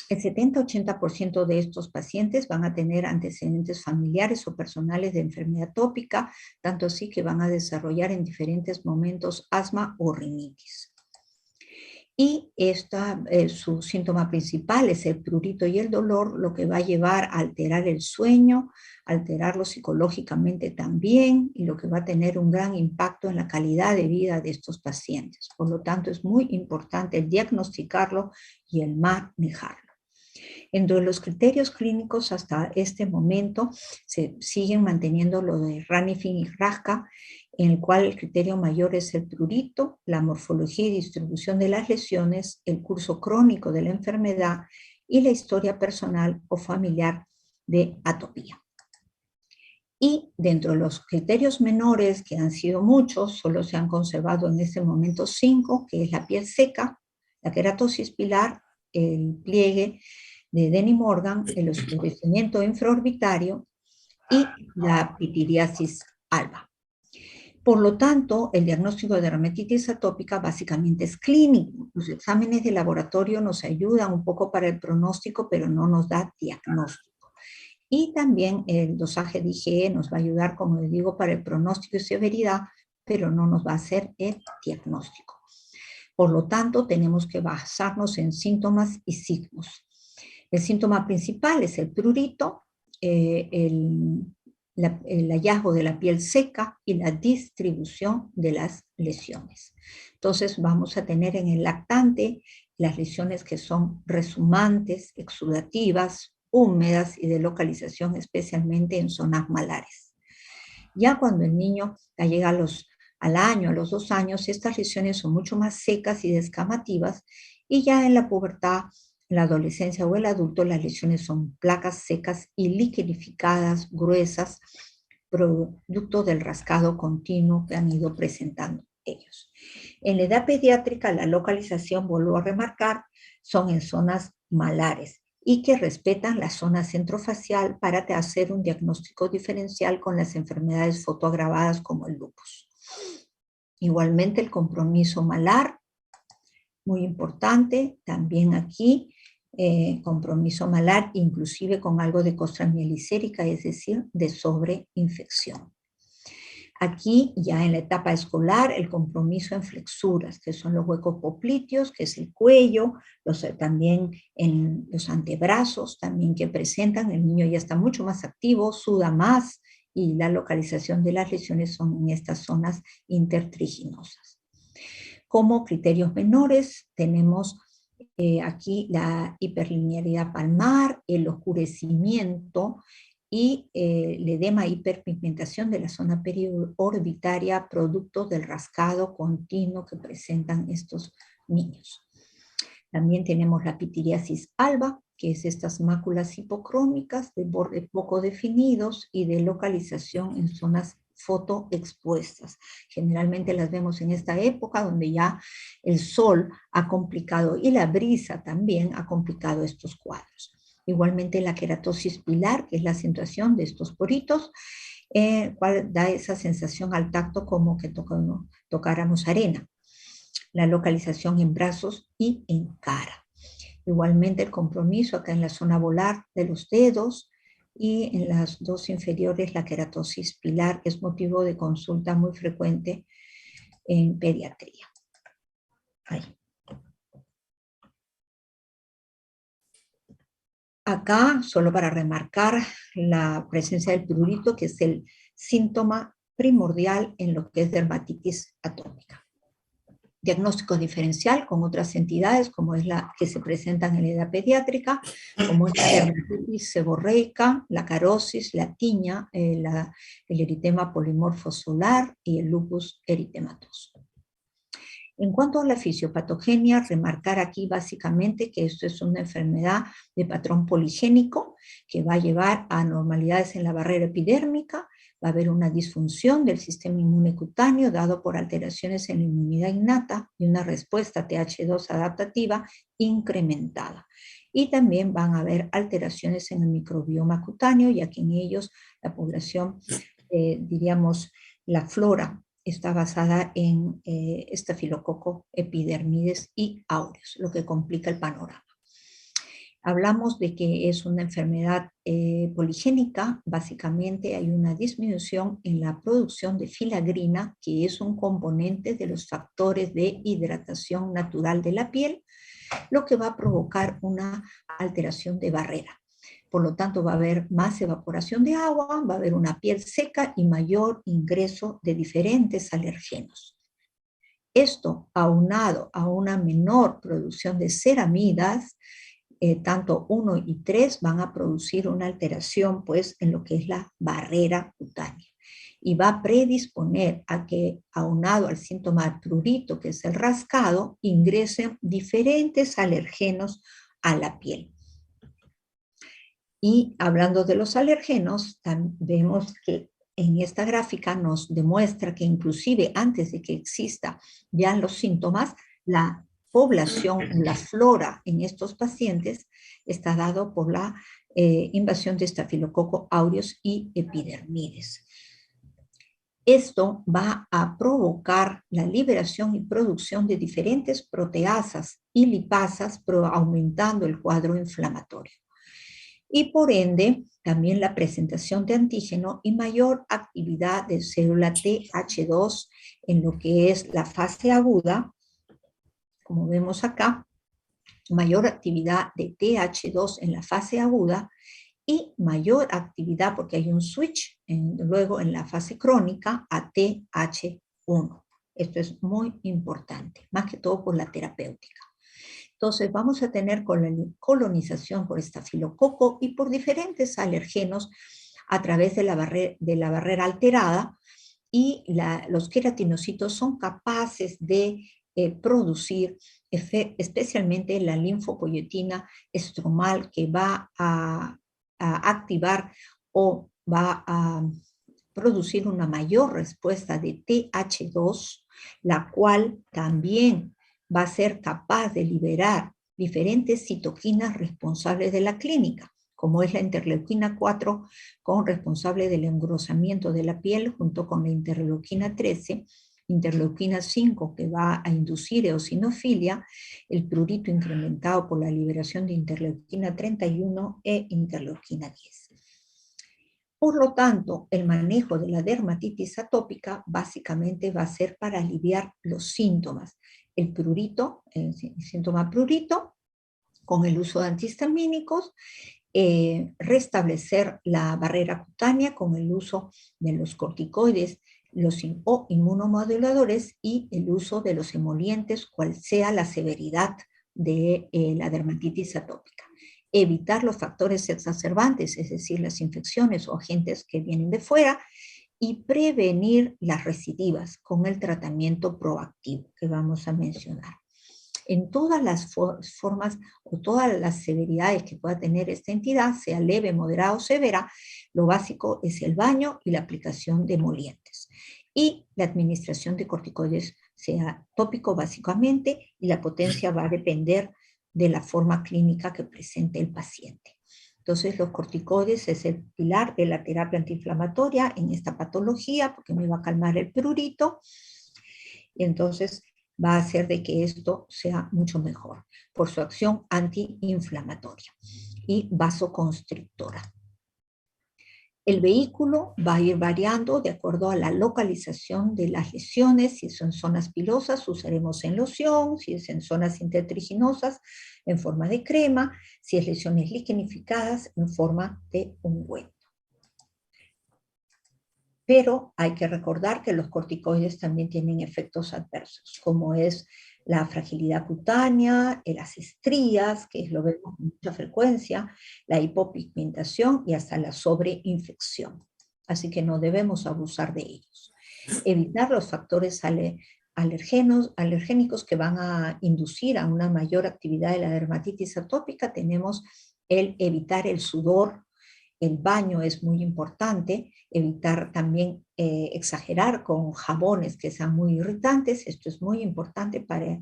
El 70-80% de estos pacientes van a tener antecedentes familiares o personales de enfermedad atópica, tanto así que van a desarrollar en diferentes momentos asma o rinitis. Y su síntoma principal es el prurito y el dolor, lo que va a llevar a alterar el sueño, alterarlo psicológicamente también, y lo que va a tener un gran impacto en la calidad de vida de estos pacientes. Por lo tanto, es muy importante el diagnosticarlo y el manejarlo. Entre los criterios clínicos hasta este momento se siguen manteniendo lo de Ranifin y Raska, en el cual el criterio mayor es el prurito, la morfología y distribución de las lesiones, el curso crónico de la enfermedad y la historia personal o familiar de atopía. Y dentro de los criterios menores, que han sido muchos, solo se han conservado en este momento 5, que es la piel seca, la queratosis pilar, el pliegue de Denny Morgan, el oscurecimiento infraorbitario y la pitiriasis alba. Por lo tanto, el diagnóstico de dermatitis atópica básicamente es clínico. Los exámenes de laboratorio nos ayudan un poco para el pronóstico, pero no nos da diagnóstico. Y también el dosaje de IgE nos va a ayudar, como les digo, para el pronóstico y severidad, pero no nos va a hacer el diagnóstico. Por lo tanto, tenemos que basarnos en síntomas y signos. El síntoma principal es el prurito, el hallazgo de la piel seca y la distribución de las lesiones. Entonces vamos a tener en el lactante las lesiones que son resumantes, exudativas, húmedas y de localización especialmente en zonas malares. Ya cuando el niño llega al año, a los 2 años, estas lesiones son mucho más secas y descamativas, y ya en la pubertad, en la adolescencia o el adulto, las lesiones son placas secas y liquenificadas, gruesas, producto del rascado continuo que han ido presentando ellos. En la edad pediátrica, la localización, vuelvo a remarcar, son en zonas malares y que respetan la zona centrofacial para hacer un diagnóstico diferencial con las enfermedades fotoagravadas como el lupus. Igualmente el compromiso malar, muy importante, también aquí compromiso malar, inclusive con algo de costra mielicérica, es decir, de sobreinfección. Aquí, ya en la etapa escolar, el compromiso en flexuras, que son los huecos popliteos, que es el cuello, también en los antebrazos, también que presentan, el niño ya está mucho más activo, suda más, y la localización de las lesiones son en estas zonas intertriginosas. Como criterios menores, tenemos aquí la hiperlinearidad palmar, el oscurecimiento, y el edema hiperpigmentación de la zona periorbitaria, producto del rascado continuo que presentan estos niños. También tenemos la pitiriasis alba, que es estas máculas hipocrómicas de bordes poco definidos y de localización en zonas fotoexpuestas. Generalmente las vemos en esta época donde ya el sol ha complicado y la brisa también ha complicado estos cuadros. Igualmente la queratosis pilar, que es la acentuación de estos poritos, cual da esa sensación al tacto como que tocáramos arena. La localización en brazos y en cara. Igualmente el compromiso acá en la zona volar de los dedos, y en las dos inferiores la queratosis pilar es motivo de consulta muy frecuente en pediatría. Ahí. Acá, solo para remarcar la presencia del prurito, que es el síntoma primordial en lo que es dermatitis atópica. Diagnóstico diferencial con otras entidades, como es la que se presentan en la edad pediátrica, como es la dermatitis seborreica, la carosis, la tiña, el eritema polimorfo solar y el lupus eritematoso. En cuanto a la fisiopatogenia, remarcar aquí básicamente que esto es una enfermedad de patrón poligénico que va a llevar a anormalidades en la barrera epidérmica, va a haber una disfunción del sistema inmune cutáneo dado por alteraciones en la inmunidad innata y una respuesta Th2 adaptativa incrementada. Y también van a haber alteraciones en el microbioma cutáneo, ya que en ellos la población, diríamos, la flora está basada en estafilococo, epidermides y aureus, lo que complica el panorama. Hablamos de que es una enfermedad poligénica. Básicamente hay una disminución en la producción de filagrina, que es un componente de los factores de hidratación natural de la piel, lo que va a provocar una alteración de barrera. Por lo tanto, va a haber más evaporación de agua, va a haber una piel seca y mayor ingreso de diferentes alergenos. Esto, aunado a una menor producción de ceramidas, tanto 1 y 3 van a producir una alteración pues, en lo que es la barrera cutánea. Y va a predisponer a que, aunado al síntoma de prurito, que es el rascado, ingresen diferentes alergenos a la piel. Y hablando de los alergenos, vemos que en esta gráfica nos demuestra que inclusive antes de que exista ya los síntomas, la población, la flora en estos pacientes está dado por la invasión de estafilococo aureus y epidermides. Esto va a provocar la liberación y producción de diferentes proteasas y lipasas, aumentando el cuadro inflamatorio. Y por ende, también la presentación de antígeno y mayor actividad de célula Th2 en lo que es la fase aguda, como vemos acá, mayor actividad de Th2 en la fase aguda y mayor actividad, porque hay un switch luego en la fase crónica, a Th1. Esto es muy importante, más que todo por la terapéutica. Entonces vamos a tener colonización por estafilococo y por diferentes alergenos a través de la barrera alterada, y los queratinocitos son capaces de producir especialmente la linfopoietina estromal, que va a activar o va a producir una mayor respuesta de TH2, la cual también va a ser capaz de liberar diferentes citoquinas responsables de la clínica, como es la interleuquina 4, con responsable del engrosamiento de la piel, junto con la interleuquina 13, interleuquina 5, que va a inducir eosinofilia, el prurito incrementado por la liberación de interleuquina 31 e interleuquina 10. Por lo tanto, el manejo de la dermatitis atópica básicamente va a ser para aliviar los síntomas. El prurito, el síntoma prurito, con el uso de antihistamínicos, restablecer la barrera cutánea con el uso de los corticoides o inmunomoduladores y el uso de los emolientes, cual sea la severidad de la dermatitis atópica. Evitar los factores exacerbantes, es decir, las infecciones o agentes que vienen de fuera, y prevenir las recidivas con el tratamiento proactivo que vamos a mencionar. En todas las formas o todas las severidades que pueda tener esta entidad, sea leve, moderada o severa, lo básico es el baño y la aplicación de emolientes. Y la administración de corticoides sea tópico básicamente, y la potencia va a depender de la forma clínica que presente el paciente. Entonces, los corticoides es el pilar de la terapia antiinflamatoria en esta patología, porque me va a calmar el prurito, y entonces va a hacer de que esto sea mucho mejor, por su acción antiinflamatoria y vasoconstrictora. El vehículo va a ir variando de acuerdo a la localización de las lesiones. Si son zonas pilosas, usaremos en loción; si es en zonas intertriginosas, en forma de crema; si es lesiones liquenificadas, en forma de ungüento. Pero hay que recordar que los corticoides también tienen efectos adversos, como es la fragilidad cutánea, las estrías, que lo vemos con mucha frecuencia, la hipopigmentación y hasta la sobreinfección. Así que no debemos abusar de ellos. Evitar los factores alergénicos que van a inducir a una mayor actividad de la dermatitis atópica. Tenemos el evitar el sudor. El baño es muy importante, evitar también exagerar con jabones que sean muy irritantes. Esto es muy importante para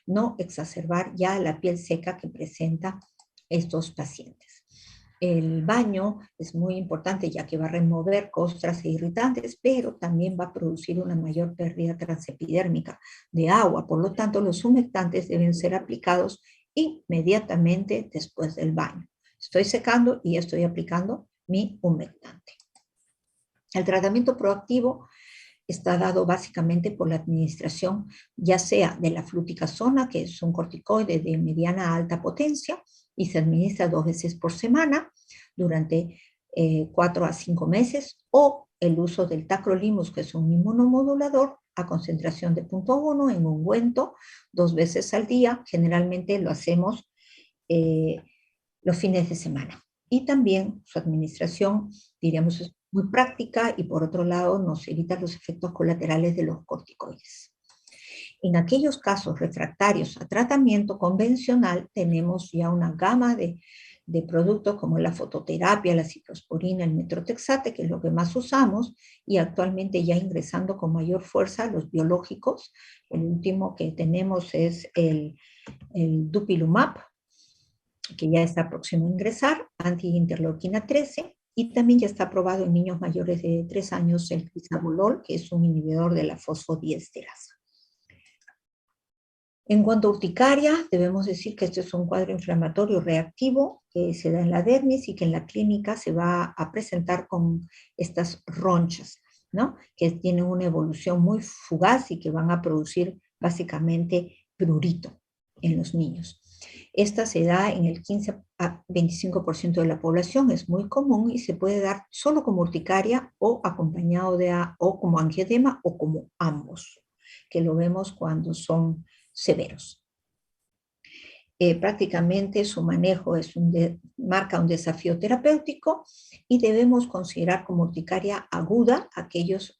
no exacerbar ya la piel seca que presenta estos pacientes. El baño es muy importante, ya que va a remover costras e irritantes, pero también va a producir una mayor pérdida transepidérmica de agua. Por lo tanto, los humectantes deben ser aplicados inmediatamente después del baño. Estoy secando y estoy aplicando mi humectante. El tratamiento proactivo está dado básicamente por la administración, ya sea de la fluticasona, que es un corticoide de mediana a alta potencia, y se administra 2 veces por semana durante 4 a 5 meses, o el uso del tacrolimus, que es un inmunomodulador a concentración de 0.1 en ungüento 2 veces al día. Generalmente lo hacemos los fines de semana. Y también su administración, diríamos, es muy práctica, y por otro lado nos evita los efectos colaterales de los corticoides. En aquellos casos refractarios a tratamiento convencional, tenemos ya una gama de productos como la fototerapia, la ciclosporina, el metrotexate, que es lo que más usamos, y actualmente ya ingresando con mayor fuerza los biológicos. El último que tenemos es el dupilumab, que ya está próximo a ingresar, anti-interleuquina 13, y también ya está aprobado en niños mayores de 3 años el crisabolol, que es un inhibidor de la fosfodiesterasa. En cuanto a urticaria, debemos decir que este es un cuadro inflamatorio reactivo que se da en la dermis y que en la clínica se va a presentar con estas ronchas, ¿no?, que tienen una evolución muy fugaz y que van a producir básicamente prurito en los niños. Esta se da en el 15 a 25% de la población, es muy común y se puede dar solo como urticaria o acompañado o como angioedema o como ambos, que lo vemos cuando son severos. Prácticamente su manejo marca un desafío terapéutico, y debemos considerar como urticaria aguda aquellos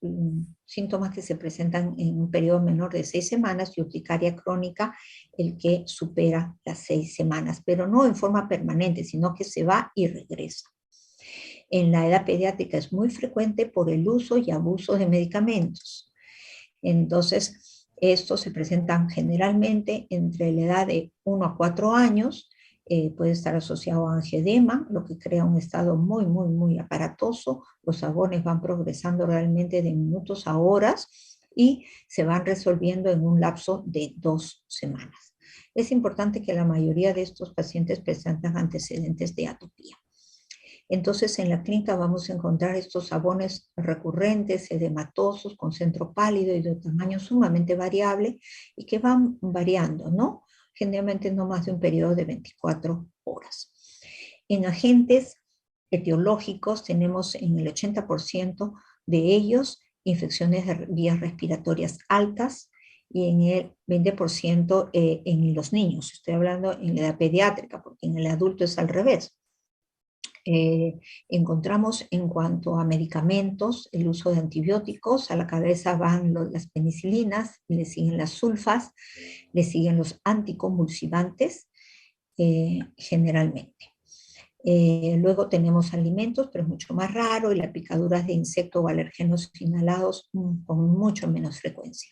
síntomas que se presentan en un periodo menor de 6 semanas, y urticaria crónica el que supera las 6 semanas, pero no en forma permanente, sino que se va y regresa. En la edad pediátrica es muy frecuente por el uso y abuso de medicamentos. Entonces, estos se presentan generalmente entre la edad de 1 a 4 años, puede estar asociado a angioedema, lo que crea un estado muy aparatoso. Los sabones van progresando realmente de minutos a horas y se van resolviendo en un lapso de 2 semanas. Es importante que la mayoría de estos pacientes presentan antecedentes de atopía. Entonces, en la clínica vamos a encontrar estos sabones recurrentes, edematosos, con centro pálido y de tamaño sumamente variable y que van variando, ¿no? Generalmente no más de un periodo de 24 horas. En agentes etiológicos tenemos en el 80% de ellos infecciones de vías respiratorias altas y en el 20% en los niños. Estoy hablando en la edad pediátrica, porque en el adulto es al revés. Encontramos en cuanto a medicamentos, el uso de antibióticos, a la cabeza van las penicilinas, le siguen las sulfas, le siguen los anticonvulsivantes, generalmente. Luego tenemos alimentos, pero es mucho más raro, y las picaduras de insectos o alérgenos inhalados con mucho menos frecuencia.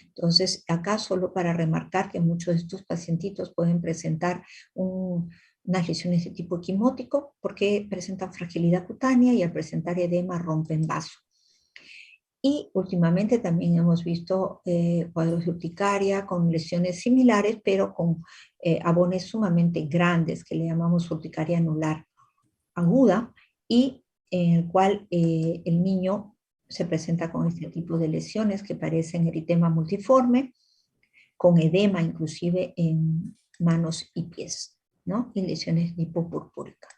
Entonces, acá solo para remarcar que muchos de estos pacientitos pueden presentar unas lesiones de tipo quimótico porque presentan fragilidad cutánea y al presentar edema rompen vaso. Y últimamente también hemos visto cuadros de urticaria con lesiones similares, pero con abones sumamente grandes, que le llamamos urticaria anular aguda, y en el cual el niño se presenta con este tipo de lesiones que parecen eritema multiforme, con edema inclusive en manos y pies, ¿no? Y lesiones hipopurpúricas.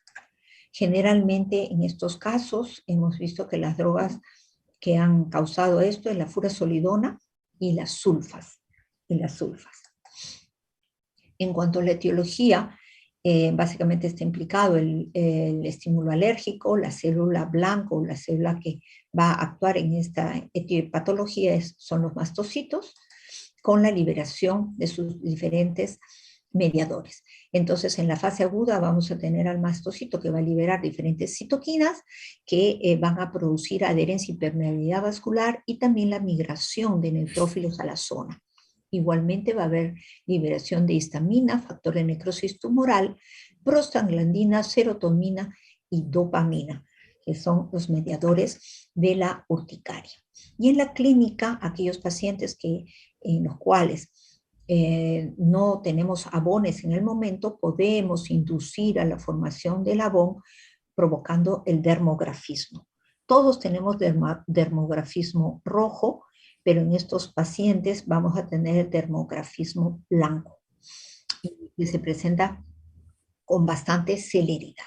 Generalmente en estos casos hemos visto que las drogas que han causado esto es la furazolidona y las sulfas. En cuanto a la etiología, básicamente está implicado el estímulo alérgico, la célula blanco, la célula que va a actuar en esta etiopatología son los mastocitos, con la liberación de sus diferentes mediadores. Entonces, en la fase aguda vamos a tener al mastocito que va a liberar diferentes citoquinas que van a producir adherencia y permeabilidad vascular y también la migración de neutrófilos a la zona. Igualmente va a haber liberación de histamina, factor de necrosis tumoral, prostaglandina, serotonina y dopamina, que son los mediadores de la urticaria. Y en la clínica, aquellos pacientes en los cuales no tenemos abones en el momento, podemos inducir a la formación del abón provocando el dermografismo. Todos tenemos dermografismo rojo, pero en estos pacientes vamos a tener el dermografismo blanco, que se presenta con bastante celeridad.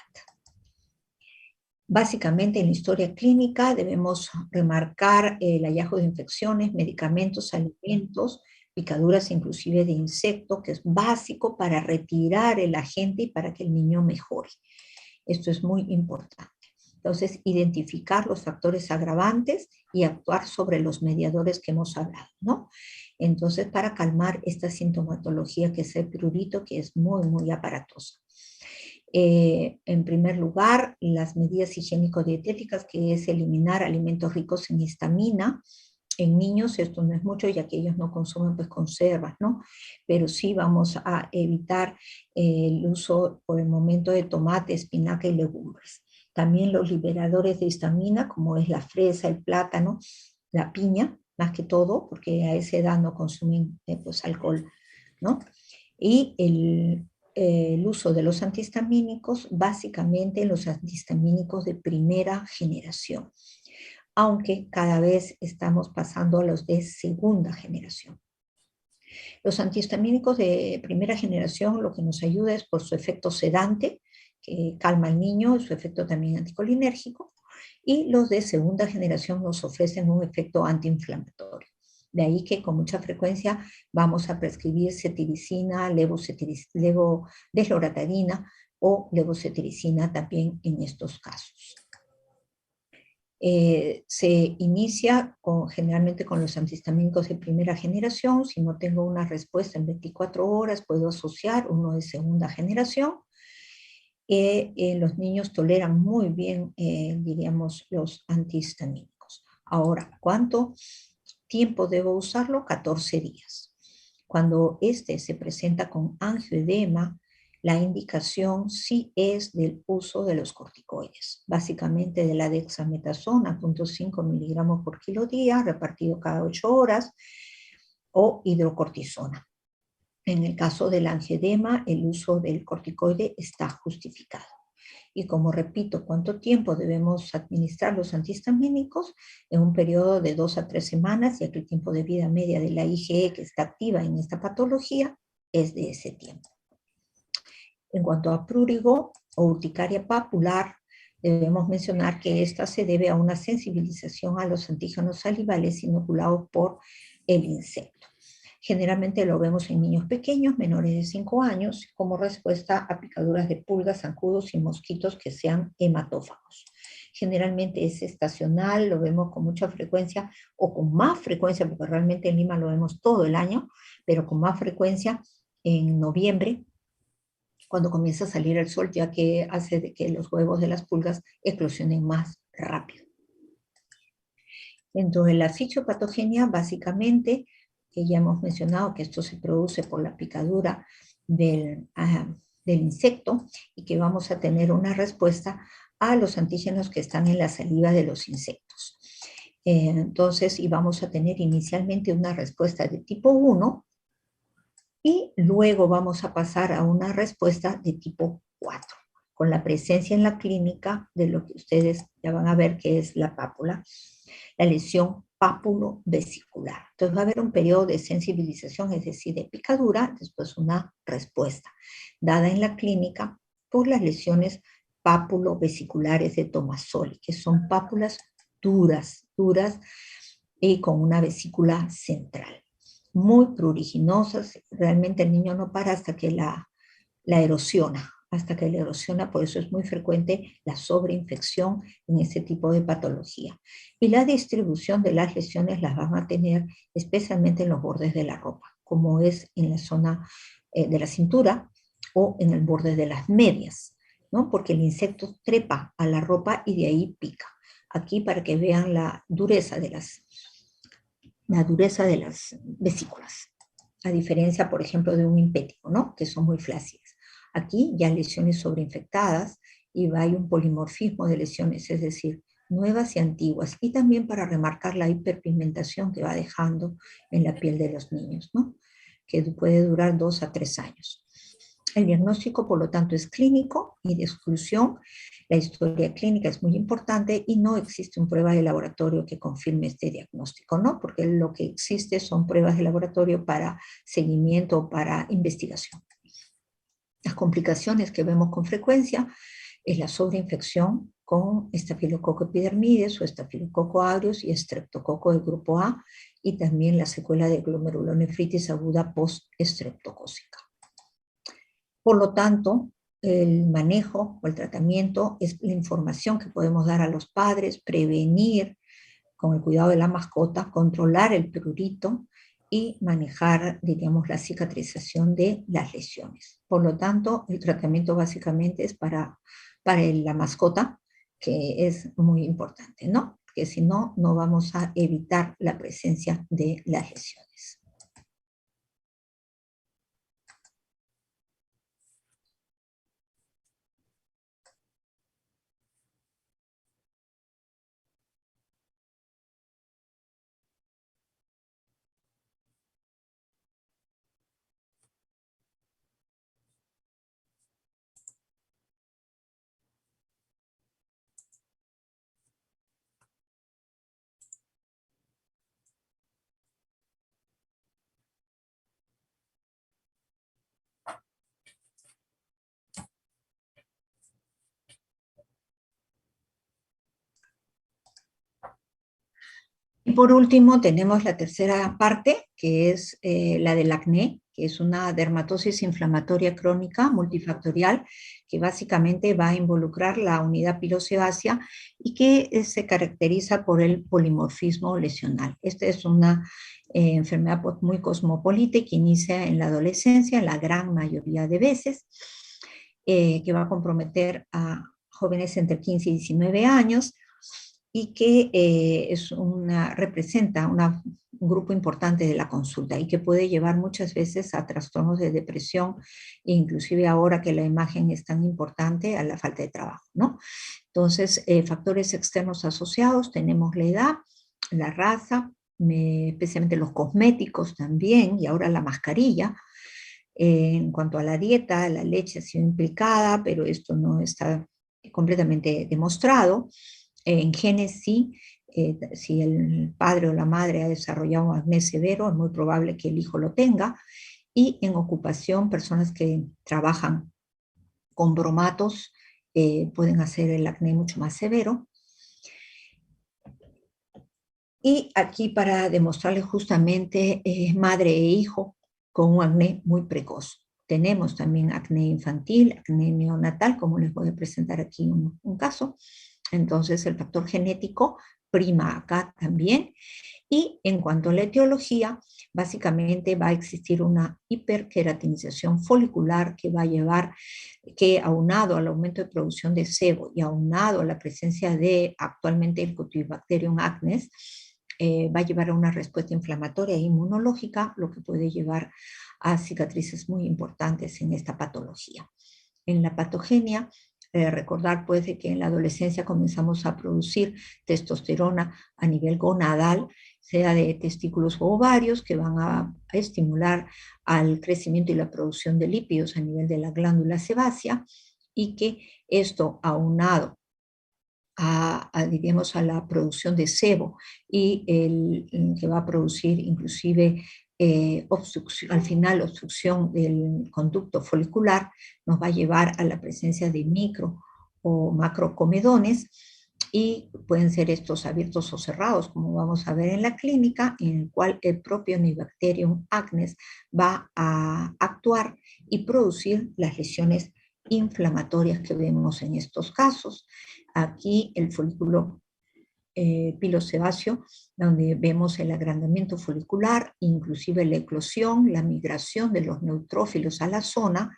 Básicamente en la historia clínica debemos remarcar el hallazgo de infecciones, medicamentos, alimentos, picaduras inclusive de insectos, que es básico para retirar el agente y para que el niño mejore. Esto es muy importante. Entonces, identificar los factores agravantes y actuar sobre los mediadores que hemos hablado, ¿no? Entonces, para calmar esta sintomatología que es el prurito, que es muy aparatosa. En primer lugar, las medidas higiénico-dietéticas, que es eliminar alimentos ricos en histamina. En niños esto no es mucho, ya que ellos no consumen pues conservas, ¿no? Pero sí vamos a evitar el uso por el momento de tomate, espinaca y legumbres. También los liberadores de histamina, como es la fresa, el plátano, la piña, más que todo, porque a esa edad no consumen pues alcohol, ¿no? Y el uso de los antihistamínicos, básicamente los antihistamínicos de primera generación, aunque cada vez estamos pasando a los de segunda generación. Los antihistamínicos de primera generación lo que nos ayuda es por su efecto sedante, que calma al niño, su efecto también anticolinérgico, y los de segunda generación nos ofrecen un efecto antiinflamatorio. De ahí que con mucha frecuencia vamos a prescribir cetiricina, desloratadina o levocetiricina también en estos casos. Se inicia generalmente con los antihistamínicos de primera generación. Si no tengo una respuesta en 24 horas, puedo asociar uno de segunda generación. los niños toleran muy bien, diríamos, los antihistamínicos. Ahora, ¿cuánto tiempo debo usarlo? 14 días. Cuando este se presenta con angioedema, la indicación sí es del uso de los corticoides, básicamente de la dexametasona, 0.5 miligramos por kilo día, repartido cada 8 horas, o hidrocortisona. En el caso del angioedema, el uso del corticoide está justificado. Y como repito, ¿cuánto tiempo debemos administrar los antihistamínicos? En un periodo de 2 a 3 semanas, ya que el tiempo de vida media de la IgE que está activa en esta patología es de ese tiempo. En cuanto a prurigo o urticaria papular, debemos mencionar que esta se debe a una sensibilización a los antígenos salivales inoculados por el insecto. Generalmente lo vemos en niños pequeños, menores de 5 años, como respuesta a picaduras de pulgas, zancudos y mosquitos que sean hematófagos. Generalmente es estacional, lo vemos con mucha frecuencia o con más frecuencia, porque realmente en Lima lo vemos todo el año, pero con más frecuencia en noviembre, cuando comienza a salir el sol, ya que hace de que los huevos de las pulgas eclosionen más rápido. Dentro de la fisiopatogenia, básicamente, que ya hemos mencionado que esto se produce por la picadura del insecto y que vamos a tener una respuesta a los antígenos que están en la saliva de los insectos. Entonces, y vamos a tener inicialmente una respuesta de tipo 1 y luego vamos a pasar a una respuesta de tipo 4, con la presencia en la clínica de lo que ustedes ya van a ver que es la pápula, la lesión pápulo-vesicular. Entonces va a haber un periodo de sensibilización, es decir, de picadura, después una respuesta dada en la clínica por las lesiones pápulo-vesiculares de Tomasoli, que son pápulas duras y con una vesícula central. Muy pruriginosas, realmente el niño no para hasta que la erosiona, por eso es muy frecuente la sobreinfección en este tipo de patología. Y la distribución de las lesiones las van a tener especialmente en los bordes de la ropa, como es en la zona de la cintura o en el borde de las medias, ¿no? Porque el insecto trepa a la ropa y de ahí pica. Aquí para que vean la dureza de las vesículas, a diferencia, por ejemplo, de un impético, ¿no? Que son muy flácidas. Aquí ya lesiones sobreinfectadas y hay un polimorfismo de lesiones, es decir, nuevas y antiguas, y también para remarcar la hiperpigmentación que va dejando en la piel de los niños, ¿no? Que puede durar 2 a 3 años. El diagnóstico, por lo tanto, es clínico y de exclusión. La historia clínica es muy importante y no existe una prueba de laboratorio que confirme este diagnóstico, ¿no? Porque lo que existe son pruebas de laboratorio para seguimiento o para investigación. Las complicaciones que vemos con frecuencia es la sobreinfección con estafilococo epidermides o estafilococo aureus y estreptococo del grupo A, y también la secuela de glomerulonefritis aguda post-estreptocócica. Por lo tanto, el manejo o el tratamiento es la información que podemos dar a los padres, prevenir con el cuidado de la mascota, controlar el prurito y manejar, diríamos, la cicatrización de las lesiones. Por lo tanto, el tratamiento básicamente es para la mascota, que es muy importante, ¿no? Porque si no, no vamos a evitar la presencia de las lesiones. Y por último tenemos la tercera parte, que es la del acné, que es una dermatosis inflamatoria crónica multifactorial, que básicamente va a involucrar la unidad pilosebácea y que se caracteriza por el polimorfismo lesional. Esta es una enfermedad muy cosmopolita y que inicia en la adolescencia, la gran mayoría de veces, que va a comprometer a jóvenes entre 15 y 19 años y que representa un grupo importante de la consulta y que puede llevar muchas veces a trastornos de depresión, inclusive ahora que la imagen es tan importante, a la falta de trabajo, ¿no? Entonces, factores externos asociados, tenemos la edad, la raza, especialmente los cosméticos también, y ahora la mascarilla. En cuanto a la dieta, la leche ha sido implicada, pero esto no está completamente demostrado. En genes sí, si el padre o la madre ha desarrollado un acné severo, es muy probable que el hijo lo tenga. Y en ocupación, personas que trabajan con bromatos pueden hacer el acné mucho más severo. Y aquí para demostrarles justamente madre e hijo con un acné muy precoz. Tenemos también acné infantil, acné neonatal, como les voy a presentar aquí un caso. Entonces el factor genético prima acá también. Y en cuanto a la etiología, básicamente va a existir una hiperqueratinización folicular que va a llevar, que aunado al aumento de producción de sebo y aunado a la presencia de actualmente el Cutibacterium acnes, va a llevar a una respuesta inflamatoria e inmunológica, lo que puede llevar a cicatrices muy importantes en esta patología. En la patogenia, recordar pues de que en la adolescencia comenzamos a producir testosterona a nivel gonadal, sea de testículos u ovarios, que van a estimular al crecimiento y la producción de lípidos a nivel de la glándula sebácea, y que esto aunado diríamos, a la producción de sebo y que va a producir inclusive al final obstrucción del conducto folicular, nos va a llevar a la presencia de micro o macrocomedones, y pueden ser estos abiertos o cerrados, como vamos a ver en la clínica, en el cual el propio Mycobacterium acnes va a actuar y producir las lesiones inflamatorias que vemos en estos casos. Aquí el folículo pilosebáceo, donde vemos el agrandamiento folicular, inclusive la eclosión, la migración de los neutrófilos a la zona,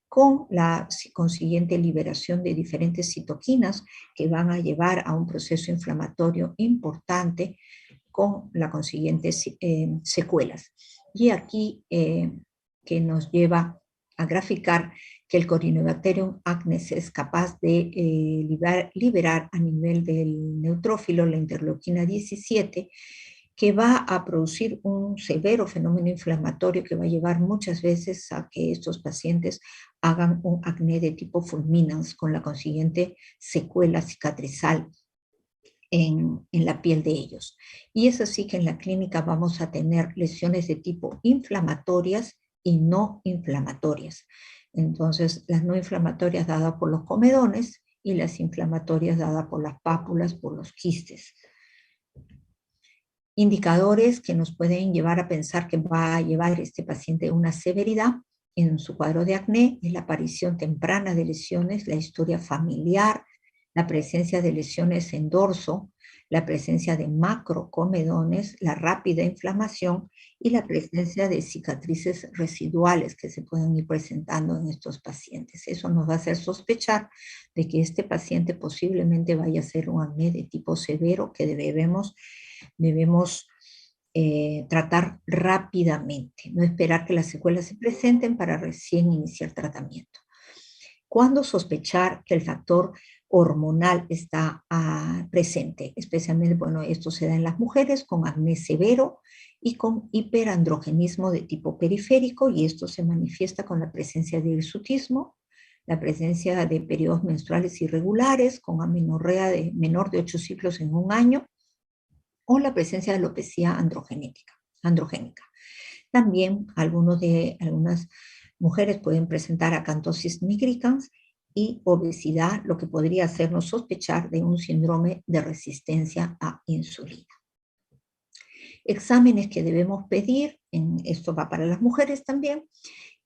con la consiguiente liberación de diferentes citoquinas que van a llevar a un proceso inflamatorio importante con la consiguiente secuelas. Y aquí que nos lleva a graficar que el Corynebacterium acnes es capaz de liberar a nivel del neutrófilo la interleuquina 17, que va a producir un severo fenómeno inflamatorio que va a llevar muchas veces a que estos pacientes hagan un acné de tipo fulminans, con la consiguiente secuela cicatrizal en la piel de ellos. Y es así que en la clínica vamos a tener lesiones de tipo inflamatorias y no inflamatorias. Entonces, las no inflamatorias dadas por los comedones y las inflamatorias dadas por las pápulas, por los quistes. Indicadores que nos pueden llevar a pensar que va a llevar este paciente una severidad en su cuadro de acné es la aparición temprana de lesiones, la historia familiar, la presencia de lesiones en dorso, la presencia de macrocomedones, la rápida inflamación y la presencia de cicatrices residuales que se pueden ir presentando en estos pacientes. Eso nos va a hacer sospechar de que este paciente posiblemente vaya a ser un acné de tipo severo que debemos tratar rápidamente, no esperar que las secuelas se presenten para recién iniciar tratamiento. ¿Cuándo sospechar que el factor hormonal está presente? Especialmente, bueno, esto se da en las mujeres con acné severo y con hiperandrogenismo de tipo periférico, y esto se manifiesta con la presencia de hirsutismo, la presencia de periodos menstruales irregulares, con amenorrea de menor de 8 ciclos en un año, o la presencia de alopecia androgénica. También algunas mujeres pueden presentar acantosis nigricans y obesidad, lo que podría hacernos sospechar de un síndrome de resistencia a insulina. Exámenes que debemos pedir, esto va para las mujeres también,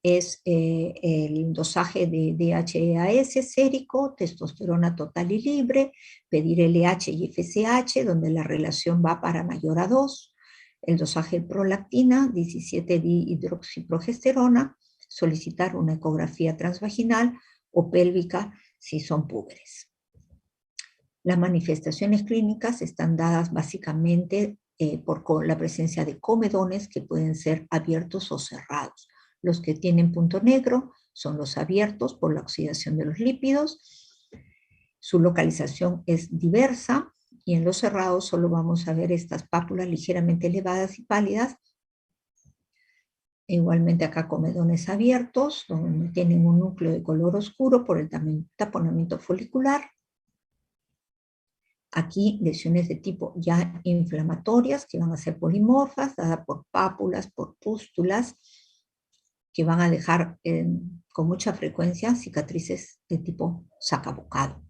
es el dosaje de DHEAS sérico, testosterona total y libre, pedir LH y FSH, donde la relación va para mayor a 2, el dosaje de prolactina, 17-dihidroxiprogesterona, solicitar una ecografía transvaginal o pélvica si son púberes. Las manifestaciones clínicas están dadas básicamente por la presencia de comedones que pueden ser abiertos o cerrados. Los que tienen punto negro son los abiertos por la oxidación de los lípidos. Su localización es diversa y en los cerrados solo vamos a ver estas pápulas ligeramente elevadas y pálidas. Igualmente acá comedones abiertos, donde tienen un núcleo de color oscuro por el taponamiento folicular. Aquí lesiones de tipo ya inflamatorias, que van a ser polimorfas, dadas por pápulas, por pústulas, que van a dejar con mucha frecuencia cicatrices de tipo sacabocado.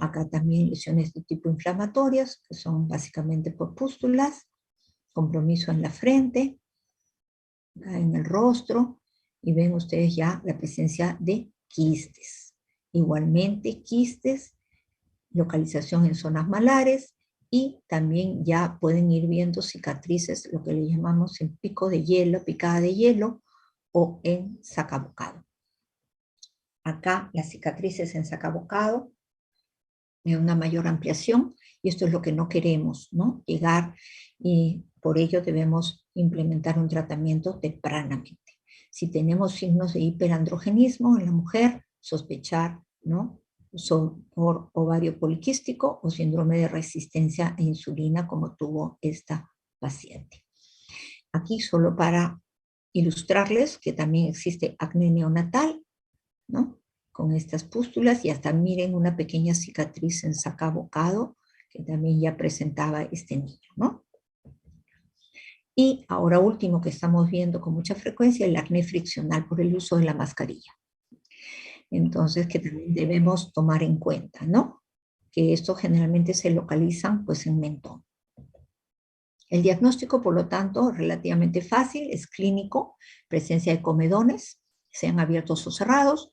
Acá también lesiones de tipo inflamatorias, que son básicamente por pústulas, compromiso en la frente, en el rostro, y ven ustedes ya la presencia de quistes. Igualmente quistes, localización en zonas malares, y también ya pueden ir viendo cicatrices, lo que le llamamos en pico de hielo, picada de hielo, o en sacabocado. Acá las cicatrices en sacabocado, en una mayor ampliación, y esto es lo que no queremos, ¿no? Llegar, y por ello debemos implementar un tratamiento tempranamente. Si tenemos signos de hiperandrogenismo en la mujer, sospechar, ¿no? Por ovario poliquístico o síndrome de resistencia a insulina como tuvo esta paciente. Aquí solo para ilustrarles que también existe acné neonatal, ¿no? Con estas pústulas, y hasta miren una pequeña cicatriz en sacabocado que también ya presentaba este niño, ¿no? Y ahora último que estamos viendo con mucha frecuencia, el acné friccional por el uso de la mascarilla. Entonces, que también debemos tomar en cuenta, ¿no? Que esto generalmente se localizan pues en mentón. El diagnóstico, por lo tanto, relativamente fácil, es clínico, presencia de comedones, sean abiertos o cerrados,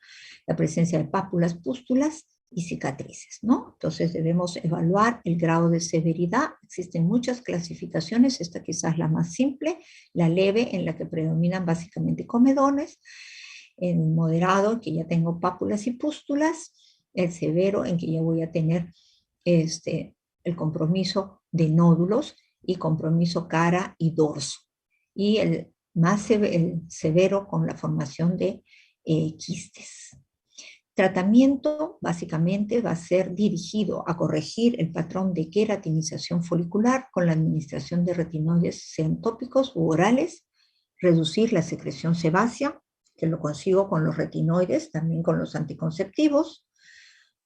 la presencia de pápulas, pústulas y cicatrices, ¿no? Entonces debemos evaluar el grado de severidad. Existen muchas clasificaciones, esta quizás la más simple, la leve, en la que predominan básicamente comedones, el moderado, en que ya tengo pápulas y pústulas, el severo, en que ya voy a tener el compromiso de nódulos y compromiso cara y dorso, y el más severo con la formación de quistes. Tratamiento básicamente va a ser dirigido a corregir el patrón de queratinización folicular con la administración de retinoides, sean tópicos u orales, reducir la secreción sebácea, que lo consigo con los retinoides, también con los anticonceptivos,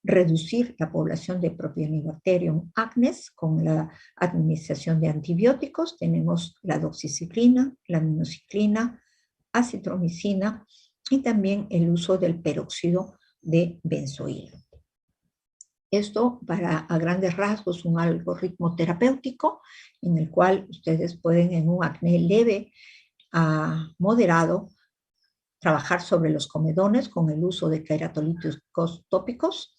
reducir la población de Propionibacterium acnes con la administración de antibióticos. Tenemos la doxiciclina, la minoxiclina, acitromicina y también el uso del peróxido de benzoilo. Esto a grandes rasgos un algoritmo terapéutico en el cual ustedes pueden en un acné leve a moderado trabajar sobre los comedones con el uso de queratolíticos tópicos.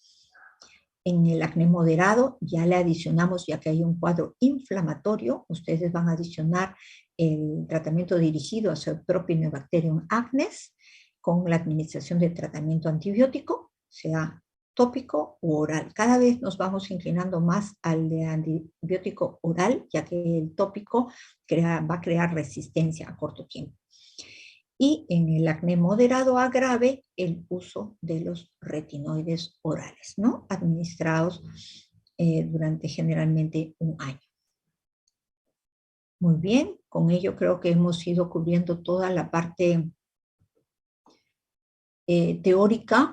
En el acné moderado ya le adicionamos, ya que hay un cuadro inflamatorio, ustedes van a adicionar el tratamiento dirigido hacia el Propionibacterium acnes con la administración de tratamiento antibiótico, sea tópico u oral. Cada vez nos vamos inclinando más al de antibiótico oral, ya que el tópico va a crear resistencia a corto tiempo. Y en el acné moderado a grave, el uso de los retinoides orales, ¿no? Administrados durante generalmente un año. Muy bien, con ello creo que hemos ido cubriendo toda la parte teórica